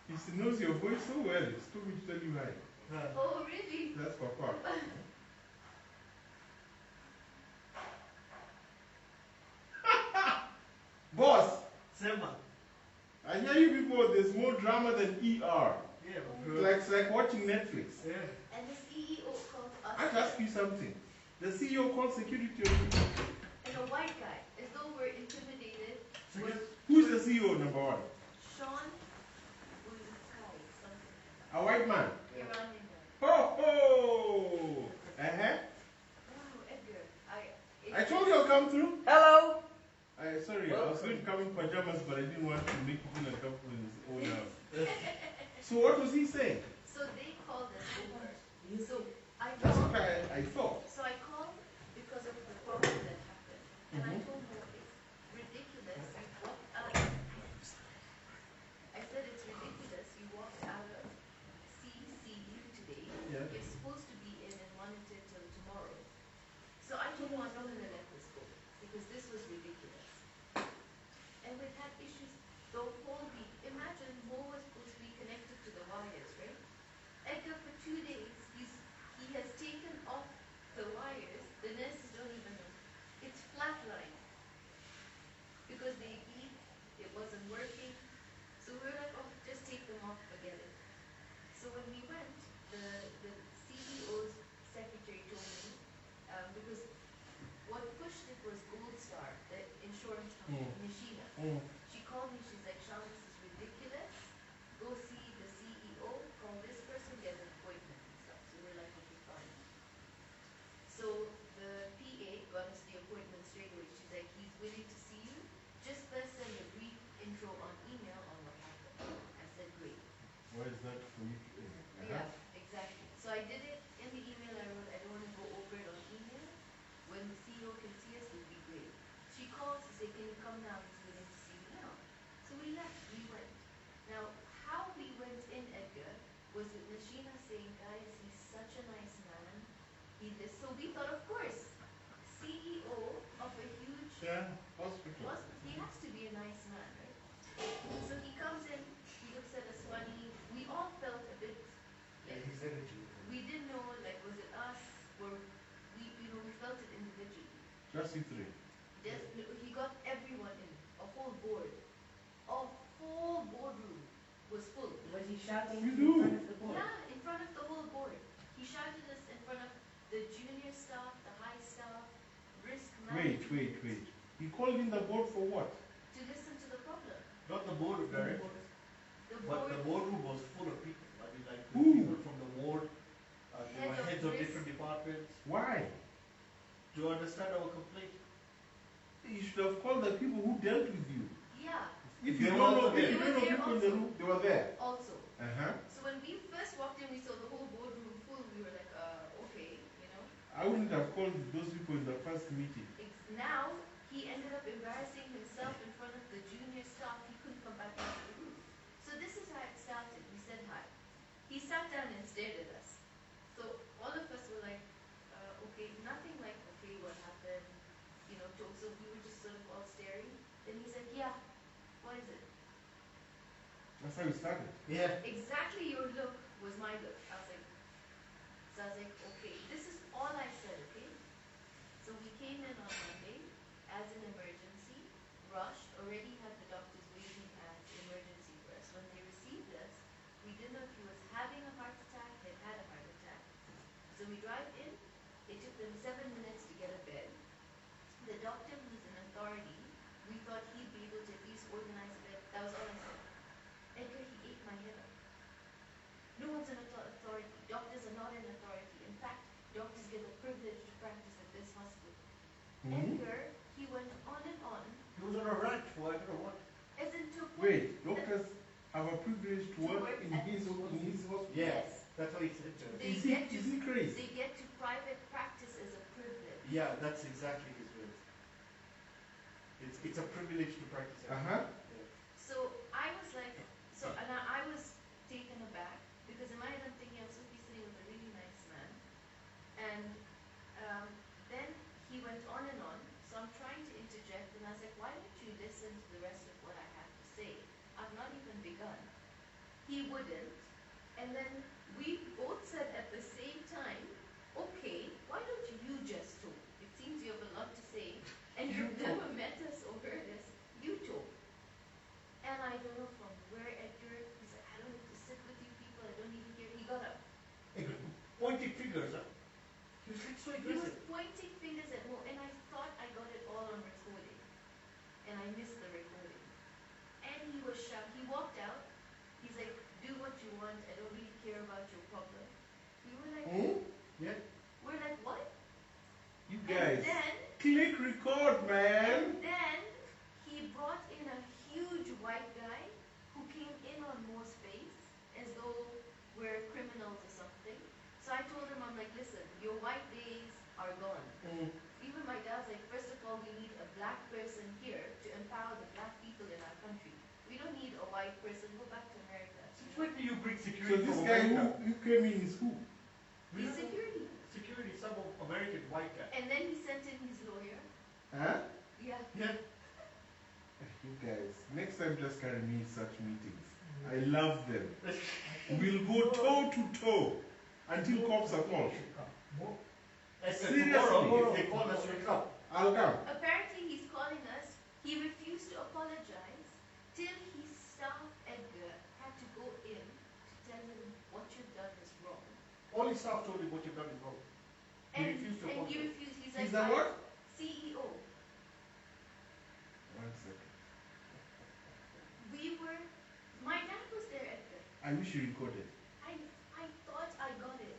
He knows your voice so well. He's told me to tell you hi. Oh, really? That's Papa. Boss! Selma. I hear you people, there's more drama than ER. Yeah, It's like watching Netflix. Yeah. And the CEO called us. I have to ask you something. The CEO called security on you. And a white guy, as though we're intimidated. Who's the CEO, number one? Sean Ukai, something like that. A white man? Iranian guy. Ho ho! No, Edgar. I told you I'll come through. Hello. Sorry, I was going to come in pajamas, but I didn't want to make you feel uncomfortable in his own house. So what was he saying? So they called us over. So I That's told okay. She called me, she's like, Sean, this is ridiculous. Go see the CEO, call this person, get an appointment and stuff. So we're like, okay, fine. So the PA got us the appointment straight away. She's like, he's willing to see you. Just first send a brief intro on email on what happened. I said, great. Why is that for you to Yeah, exactly. So I did it in the email. I wrote, I don't want to go over it on email. When the CEO can see us, it would be great. She calls to say, can you come now? He's willing to see you now. So we left, we went. Now, how we went in, Edgar, was with Nashina saying, guys, he's such a nice man. He this. So we thought, of course, CEO of a huge hospital. He has to be a nice man, right? So he comes in, he looks at us funny. We all felt a bit. We didn't know, like, was it us or we felt it individually. Just you three. He got everyone in, a whole board. A whole boardroom was full. Was he shouting You in do? front of the board? Yeah, in front of the whole board. He shouted us in front of the junior staff, the high staff, risk management. Wait. He called in the board for what? To listen to the problem. Not the board of directors, The but board, the boardroom was full of people. I mean, like Who? people from the board, there were heads of risk. different departments. Why? Do you understand our complaint? You should have called the people who dealt with you. Yeah, If They you were don't know, also there. if you don't know They were people in there the room, they were there. also. Uh-huh. So when we first walked in, we saw the whole boardroom full. We were like, okay, I wouldn't have called those people in the first meeting. Now, he ended up embarrassing himself in front of the junior staff. He couldn't come back into the room. So this is how it started. We said hi. He sat down and stared at us. So all of us were like, okay, nothing like, okay, what happened? Talk. So we were just sort of all staring. Then he said, yeah, what is it? That's how we started. Yeah. Exactly your look was my look. I was like, okay, this is all I said, okay? So we came in on Monday as an emergency, rushed, already had the doctors waiting as emergency for us. When they received us, we didn't know if he was having a heart attack, had a heart attack. So we drive in, it took them 7 minutes to get a bed. The doctor who's an authority, we thought he'd be able to at least organize a bed. That was all I said. Edgar, he ate my head up. No one's an authority. Doctors are not an authority. In fact, doctors get the privilege to practice at this hospital. Edgar, he went on and on. He was on a rant for I don't know what. As in to Wait, doctors have a privilege to work in his hospital? Yes. That's what he said to us. Is he crazy? They get to private practice as a privilege. Yeah, that's exactly his words. It's a privilege to practice. Uh-huh. So I was like, and I was taken aback because in my head I'm thinking I'm supposed to be sitting with a really nice man. And then he went on and on. So I'm trying to interject and I was like, why don't you listen to the rest of what I have to say? I've not even begun. He wouldn't. And then we both said at the same time, okay, why don't you just talk? It seems you have a lot to say and you've never met us or heard us. You talk. And I don't know from where Edgar, he's like, I don't need to sit with you people, I don't need to hear. He got up. Pointing fingers, huh? He was like so He was aggressive. pointing fingers at Mo, and I thought I got it all on recording. And I missed the recording. And he was shouting. He walked out. He's like, do what you want, I don't really care about your problem. We were like, Yeah. we're like, what? You guys, And then, click record, man. and then he brought in a huge white guy who came in on Mo's face as though we're criminals or something. So I told him, I'm like, listen, your white days are gone. Even my dad's like, first of all, we need a black person here to empower the black people in our country. We don't need a white person. Go back to America. When do you bring So security this from guy America? who came in is who? He's security. Security, some American white guy. And then he sent in his lawyer. Huh? Yeah. Yeah. You guys, next time just carry me such meetings. I love them. We'll go toe to toe until cops are called. And Seriously. tomorrow, if they call us, we'll come. I'll come. Apparently he's calling us. He refused to apologize till his staff, Edgar, had to go in to tell him what you've done is wrong. All his staff told him what you've done is wrong. He And, refused to and he apologize. refused. He's He's like, a what? CEO. 1 second. I wish you recorded. I thought I got it.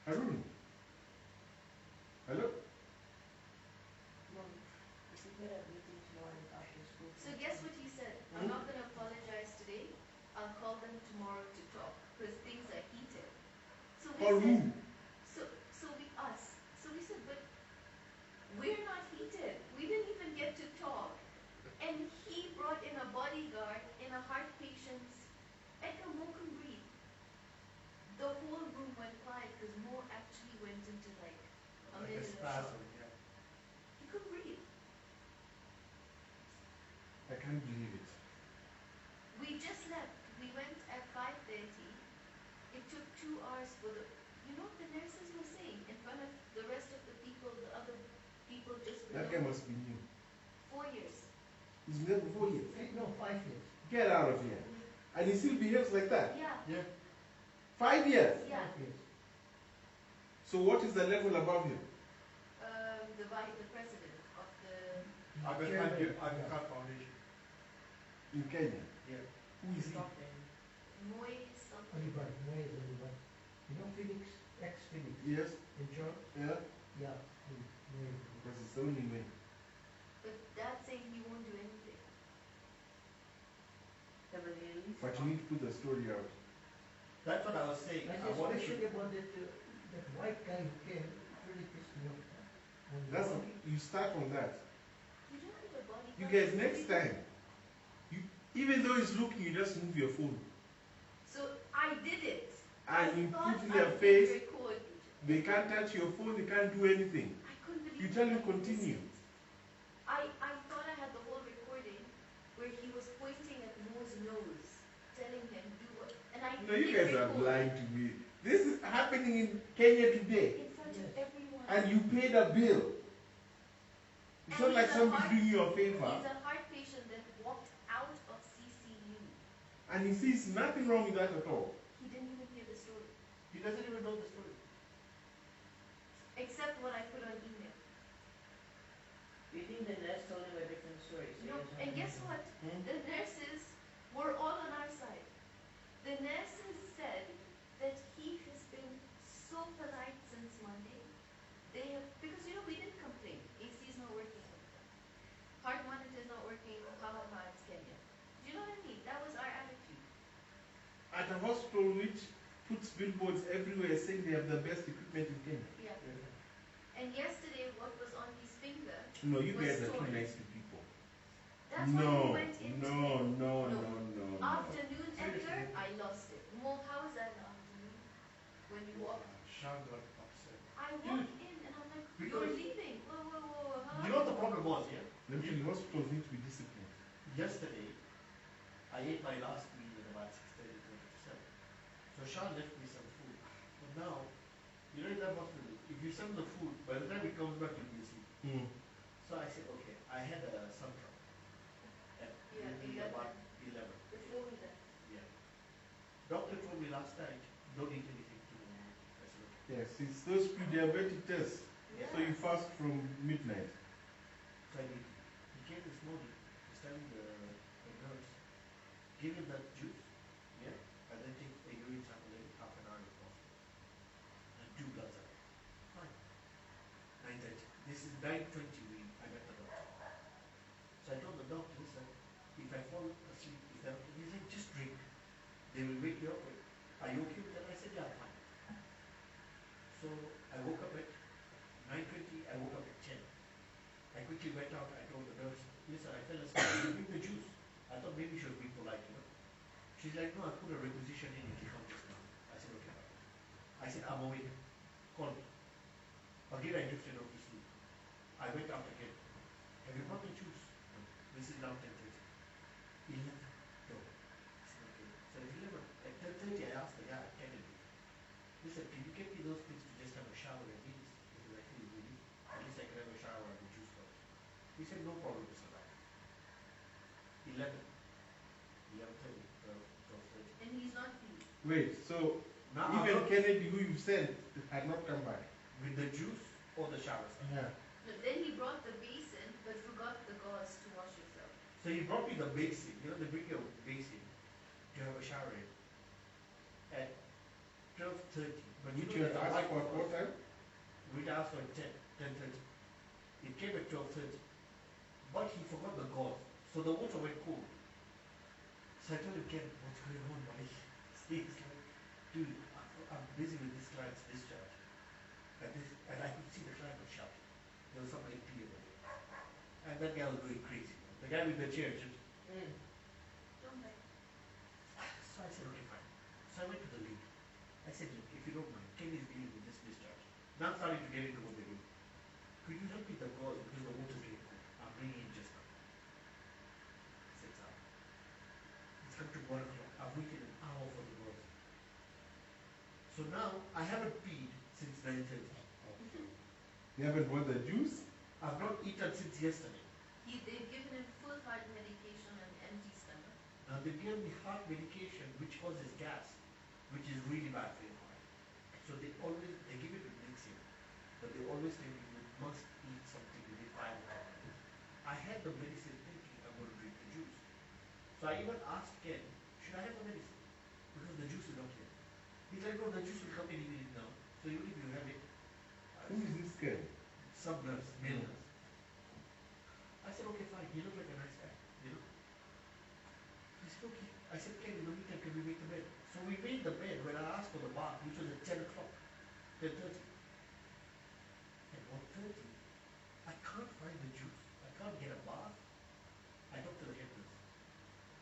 Harun. Hello? So guess what he said? I'm not going to apologize today. I'll call them tomorrow to talk because things are heated. So we Call said, who? So we us. So we said, but we're not heated. We didn't even get to talk. And he brought in a bodyguard in a heart patient's. Edgar Mo couldn't breathe. The whole room went quiet because Mo actually went into like a minute of shock. He couldn't breathe. I can't believe it. We just left. We went at 5:30. It took 2 hours for the, you know, the nurses were saying in front of the rest of the people, the other people just below. That guy must be new. 4 years. He's been there for 4 years. No, 5 years. Get out of here. And he still behaves like that? Yeah. 5 years? Yeah. 5 years. So what is the level above him? The president of the. Aga Khan Foundation. In Kenya? Yeah. Who is he? Moy something. Oliver, Moy is Oliver. You know Felix, ex-Felix? Yes. In John? Yeah? Yeah. Moy. Because it's the only way. But Dad's saying he won't do anything. But you need to put the story out. That's what I was saying. And I wanted especially to, about that white guy who came, it really pissed me off. When That's he- you start from that. You don't need a bodyguard. You guys, next time, even though he's looking, you just move your phone. So I did it. And you thought put in I their did face, record. they can't touch your phone, they can't do anything. I couldn't believe You tell him it. continue. I thought I had the whole recording where he was pointing at Mo's nose, telling him do what, and I No, you did guys are record lying to me. This is happening in Kenya today. in front of everyone. And you paid a bill. It's And not like he's a somebody's heart- doing you a favor. He's a heart patient that walked out of CCU. And he sees nothing wrong with that at all. He didn't even hear the story, he doesn't even know the story. except what I put on email. You think the nurse told him a different story? So No, he and doesn't- guess what? The nurses were all on our side. The nurses said that he has been so polite since Monday. They have, because you know we didn't complain. AC is not working all the time. Heart monitor is not working. It's Kenya. Do you know what I mean? That was our attitude. At a hospital which puts billboards everywhere saying they have the best equipment in Kenya. Yeah. And yesterday, what was on his finger? No, you was guys are too torn. nice to people. That's why No, we went into no. Afternoon, Edgar, I lost it. Mo, how was that in the afternoon? When you walked, Sean got upset. I walked in and I'm like, you're Because- leaving. Whoa, huh? You know what the problem was, yeah? Let me tell you, hospitals need to be disciplined. Yesterday, I ate my last meal at about 6:30, 7. So Sean left me some food. But now, you know in that hospital, if you send the food, by the time it comes back, you'll be asleep. So I said, okay, I had a sun truck at maybe 11. about 11. Before we left. Yeah. Doctor told me last night, don't eat anything tomorrow. I said, okay. Yes, it's those pre-diabetic tests. So you fast from midnight. So I did. He came this morning, he's telling the nurse, give him that juice, yeah, and then take a urine sample every half an hour if possible. And 2 bloods are fine. 9:30. This is 9:20 I met the doctor. So I told the doctor, listen, if I fall asleep, is that okay? He said, just drink. They will wake you up. Are you okay with that? I said, yeah, I'm fine. So I woke up at 9:20, I woke up at 10. I quickly went out, I told the nurse, listen, I fell asleep, give me the juice. I thought maybe she would be polite, you know. She's like, no, I put a requisition in, it will come just now. I said, okay. I said, I'm awake. Call me. Again, I drifted off to sleep. I went out again. Have you brought the juice? No. This is now 10:30. 11. No. I said, okay. So at 11, at 10:30, I asked the guy, Kennedy, listen, can you get me those things to just have a shower and eat? Because I feel really, at least I can have a shower and the juice comes. He said, no problem, Mr. Ram. 11, 11:30, 12:30. And he's not pleased. Wait, so Now, even I'm not- Kennedy, who you sent, had not come back. With the juice or the shower stuff? Yeah. No, then he brought the basin, but forgot the gauze to wash yourself. So he brought me the basin, you know, they bring you a basin to have a shower in. 12:30. But Which know you had there's a asked white for at what time? We'd asked for 10:30. It came at 12:30. But he forgot the gauze. So the water went cold. So I told him, Ken, what's going on, buddy? He's like, dude, I'm busy with this client's discharge. And I could see the client was shouting. There was somebody peeing over there. And that guy was going crazy. The guy with the chair just, So I said, okay, fine. So I went to the lead. I said, look, if you don't mind, Ken is dealing with this discharge. Now I'm starting to get into what they're doing. Could you help me with the gauze because the water's getting cold? I'm bringing in just now. He said, sir, it's come to 1 o'clock. I've waited an hour for the gauze. So now I haven't peed since 9:30. You haven't bought the juice? I've not eaten since yesterday. They've given him full heart medication and empty stomach. Now they give me heart medication which causes gas, which is really bad for your heart. So they give it with mixing, but they always tell you you must eat something within 5 o'clock. I had the medicine thinking I'm going to drink the juice. So I even asked Ken, should I have the medicine? Because the juice is not here. He's like, no, the juice will come any minute now. So even if you have it, Who is this Ken? some nurse, male nurse. I said, okay, fine. He looked like a nice guy, you know. He said, okay. I said, Ken, in the meantime, can we make the bed? So we made the bed when I asked for the bath, which was at 10 o'clock, 10:30. At 1:30, I can't find the juice. I can't get a bath. I talked to the head nurse.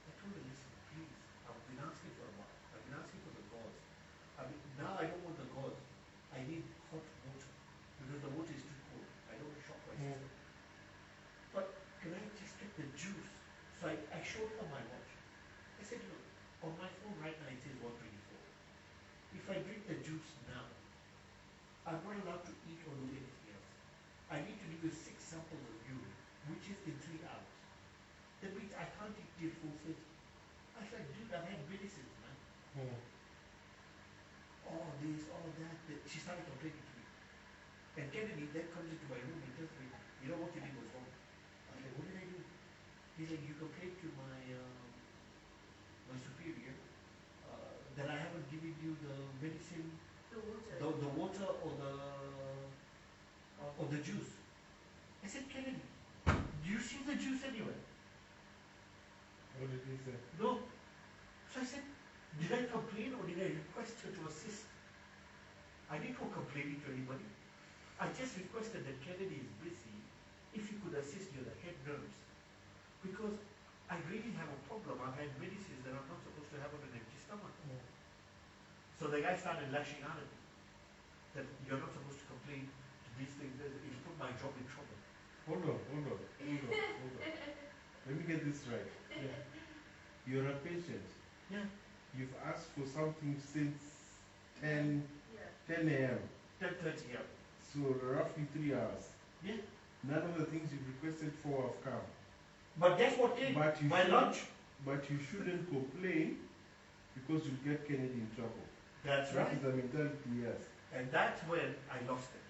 I told her, listen, please, I've been asking for a bath. I've been asking for the gauze. Now I don't want the gauze. I need hot water because the water is too cold. I don't want to shock my system. But can I just get the juice? So I showed her my watch. I said, look, on my phone right now it says 1:24. If I drink the juice now, I'm not allowed to eat or do anything else. I need to give you 6 samples of urine, which is in 3 hours. That means I can't eat till 4:30. I said, dude, I've had medicines, man. All this, all that. She started complaining to me. And Kennedy then comes into my room and tells me, you know what you did was wrong. I said, what did I do? He's like, you complained to my superior that I haven't given you the medicine, the water or the juice. I said, Kennedy, do you see the juice anywhere? What did he say? No. So I said, did I complain or did I request her to assist? I didn't go complaining to anybody. I just requested that Kennedy is busy, if you could assist you, the head nurse. Because I really have a problem. I've had medicines that I'm not supposed to have on an empty stomach. So the guy started lashing out at me. That you're not supposed to complain to these things. It'll put my job in trouble. Hold on. Let me get this right. Yeah. You're a patient. Yeah. You've asked for something since 10 a.m. 10:30 a.m. So roughly 3 hours. Yeah. None of the things you've requested for have come. But guess what came? My lunch. But you shouldn't complain because you'll get Kennedy in trouble. That's right. That is the mentality, yes. And that's when I lost it.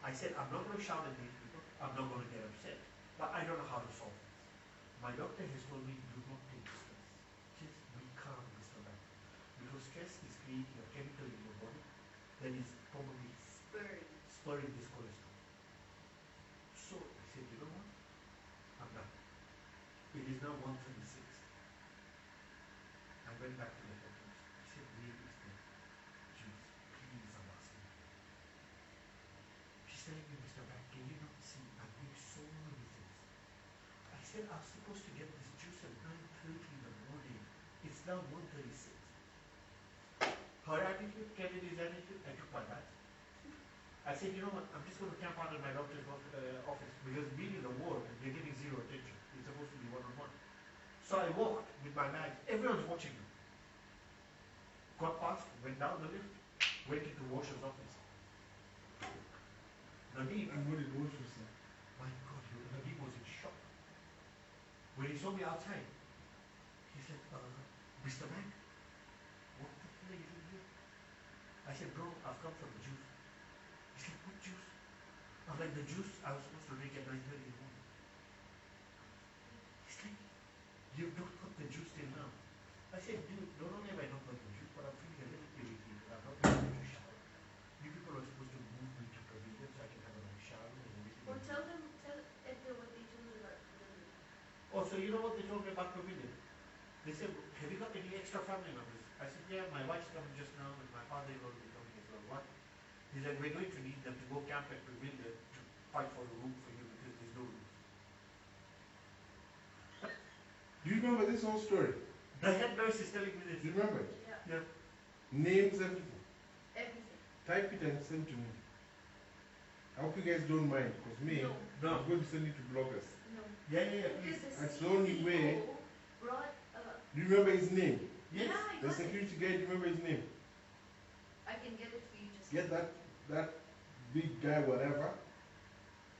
I said, I'm not going to shout at these people. I'm not going to get upset. But I don't know how to solve this. My doctor has told me, do not take stress. Just be calm, Mr. Man. Because stress is creating a chemical in your body that is probably spurring this cholesterol. So I said, you know what? I'm done. It is now 1:36. I went back to the head nurse. I said, where is the juice? Please, I'm asking. She's telling me, Mr. Back, can you not see? I'm doing so many things. I said, I'm supposed to get this juice at 9:30 in the morning. It's now 1:36. Her attitude, Kennedy's attitude, I took my bath. I said, you know what, I'm just going to camp out in my doctor's office because being in the ward, they're getting zero attention. It's supposed to be one-on-one. So I walked with my bag. Everyone's watching me. Got past, went down the lift, went into Washer's office. Nadeem. And what did Washer say? My God, Nadeem was in shock. When he saw me outside, he said, Mr. Mac, what the hell are you doing here? I said, bro, I've come from the juice. He's like, what juice? I'm like, the juice I was supposed to drink at 9:30 in the morning. He's like, you've not got the juice till now. I said, dude, not only have I not got the juice, but I'm feeling a little irritated. I'm not able to you know what they told me about Pavilion? They said, have you got any extra family members? I said, yeah, my wife's coming just now and my father-in-law will be coming as well. What? He said, we're going to need them to go camp at Pavilion to fight for a room for you because there's no room. Do you remember this whole story? The head nurse is telling me this. Do you remember it? Yeah. Names, everything. Everything. Type it and send to me. I hope you guys don't mind, because me, No. I'm going to send it to bloggers. No. Yeah, Because please. That's the only way. CEO brought Do you remember his name? Yes. Yeah, I The got it. security guy, do you remember his name? I can get it for you just Get that big guy, whatever.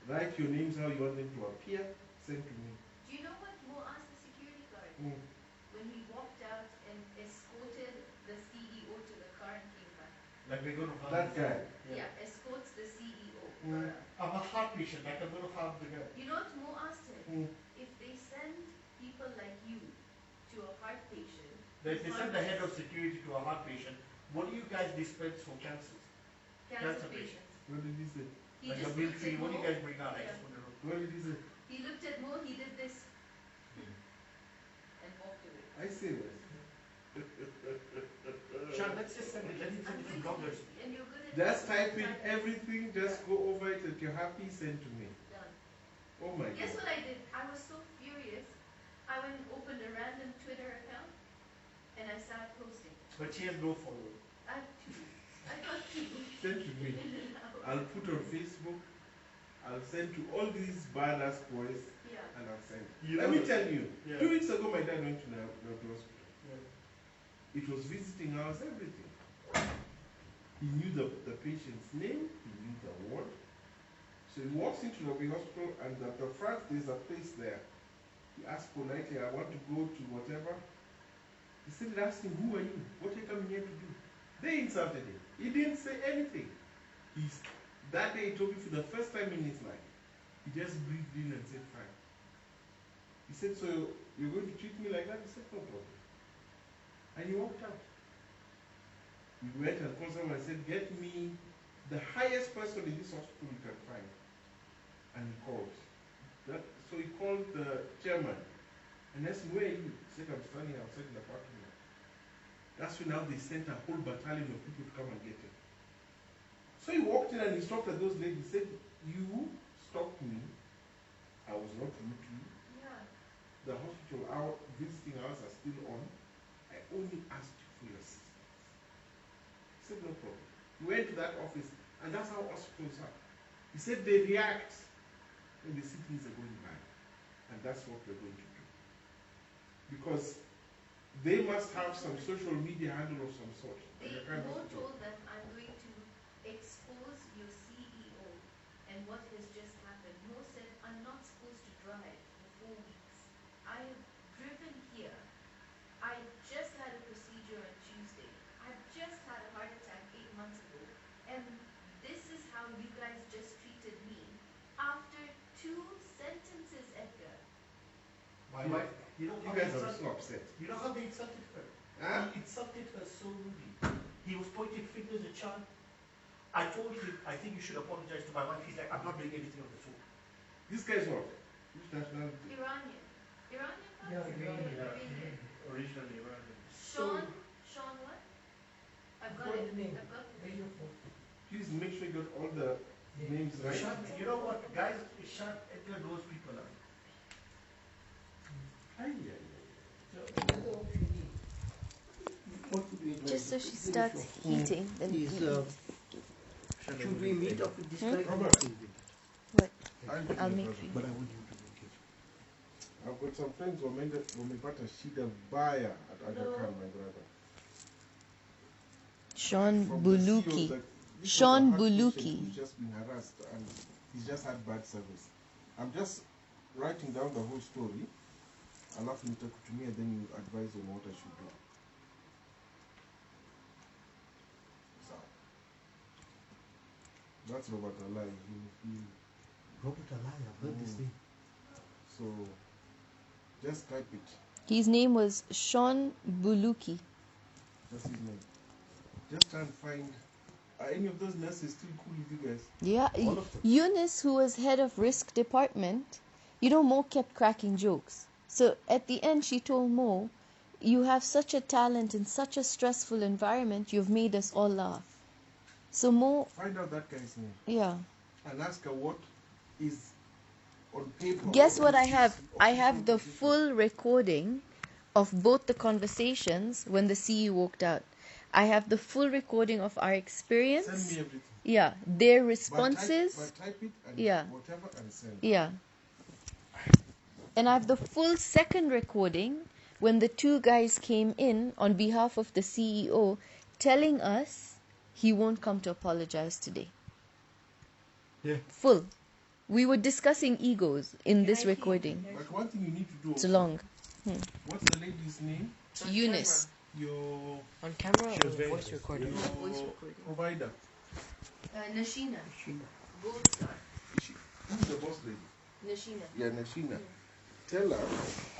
Write your names, how you want them to appear. Send to me. Do you know what Mo asked the security guard? Mm. When he walked out and escorted the CEO to the car and came back. Like we're going to harm That guy. Yeah, escorts the CEO. I'm a heart patient, like I'm going to harm the guy. You know what Mo asked him? Mm. If they send people like you to a heart patient, They send the head of security to a heart patient. What do you guys dispense for cancers? cancer patients. What did he say? He Like just a milk looked tree, at what do you Mo. guys bring out? I Yeah. just want to know. What did he say? He looked at Mo, he did this and walked away. I say this. Sean, let's just send it. Let him send it to bloggers. And you're good at Just type in everything, just go over it. If you're happy, send to me. Done. Oh my Guess God. what I did? I was so furious. I went and opened a random Twitter account and I started posting. But she has no followers. I have two. I got two. Send to me. I'll put on Facebook. I'll send to all these badass boys. Yeah. And I'll send. You Let know me the- tell you. Yeah. 2 weeks ago, my dad went to the hospital. Yeah. It was visiting hours, everything. He knew the patient's name. He knew the ward. So he walks into the hospital, and at the front there's a place there. He asked politely, "I want to go to whatever." He started asking, "Who are you? What are you coming here to do?" They insulted him. He didn't say anything. That day he told me for the first time in his life, he just breathed in and said, "Fine." He said, "So you're going to treat me like that?" He said, "No problem." And he walked out. We went and called someone and said, "Get me the highest person in this hospital you can find." And he called. So he called the chairman and asked him, "Where are you?" He said, "I'm standing outside in the parking lot." That's when now they sent a whole battalion of people to come and get him. So he walked in and he stopped at those ladies. He said, "You stopped me. I was not rude to you. Yeah. The hospital visiting hours are still on. I only asked you for your assistance." He said, "No problem." He went to that office, and that's how hospitals are. He said they react when they see things are going bad. And that's what we're going to do. Because they must have some social media handle of some sort. Mo told them, "I'm going to expose your CEO and what has just happened." Mo said, "I'm not supposed to drive for 4 weeks. I have driven here. I just had a procedure on Tuesday. I've just had a heart attack 8 months ago. And this is how you guys just treated me after 2 sentences, Edgar." My wife, you know You how guys they are insulted- so upset. You know how they insulted her? Huh? He insulted her so rudely. He was pointing fingers at Sean. I told him, "I think you should apologize to my wife." He's like, "I'm not doing anything on the phone." This guy's what? Which nationality? Iranian. Iranian? Iranian. Originally Iranian. Sean what? I've got it. I've got it. Please make sure you got all the names right. Sean, you know what, guys? Sean Edgar knows people out. What would we advise? Just so she starts heating, then Is, should we meet up with this guy? Robert. What? I'll make you. you. But I want you to make it. I've got some friends who wamepata shida baya at Aga Khan, my brother. Sean From the CEO, Buluki. this was a Sean heart patient Buluki. who's just been harassed and he's just had bad service. I'm just writing down the whole story. Alafu nitakutumia, then you advise on what I should do. So, that's Robert Alai. Robert Alai, I've heard this name. So, just type it. His name was Sean Buluki. That's his name. Just try and find. Are any of those nurses still cool with you guys? Yeah, Eunice, who was head of risk department, Mo kept cracking jokes. So at the end, she told Mo, you have such a talent in such a stressful environment, you've made us all laugh. So Mo... Find out that guy's name. Yeah. And ask her what is on paper. Guess what I have? I have the full recording of both the conversations when the CE walked out. I have the full recording of our experience. Send me everything. Yeah. Their responses. But type it and Yeah. whatever and send. Yeah. And I have the full second recording when the two guys came in on behalf of the CEO telling us he won't come to apologize today. Yeah. Full. We were discussing egos in this recording. But one thing you need to do. It's long. What's the lady's name? Eunice. Your on camera your or voice recording? Voice recording. Provider. Nashina. Gold Star. Who's the boss lady? Nashina. Yeah, Nashina. Tell her,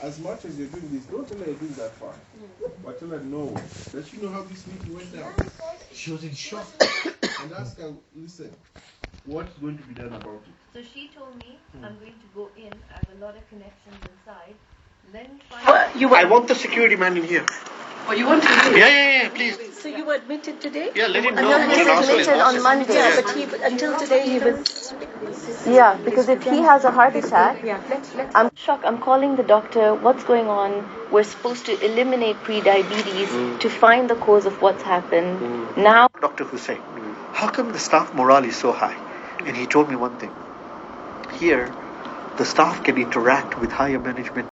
as much as you're doing this, don't tell her you're doing that far. But tell her no. Does she know how this meeting went down? She was in shock. And ask her, listen, what's going to be done about it? So she told me, I'm going to go in. I have a lot of connections inside. Let me find I want the security man in here. Oh, you want to do it? Yeah, please. So you were admitted today? Yeah, let him I know. know he was admitted on Monday. Yeah, but until today he was... Yeah, because if he has a heart attack, I'm shocked. I'm calling the doctor. What's going on? We're supposed to eliminate pre-diabetes to find the cause of what's happened. Now, Dr. Hussain, how come the staff morale is so high? And he told me one thing. Here, the staff can interact with higher management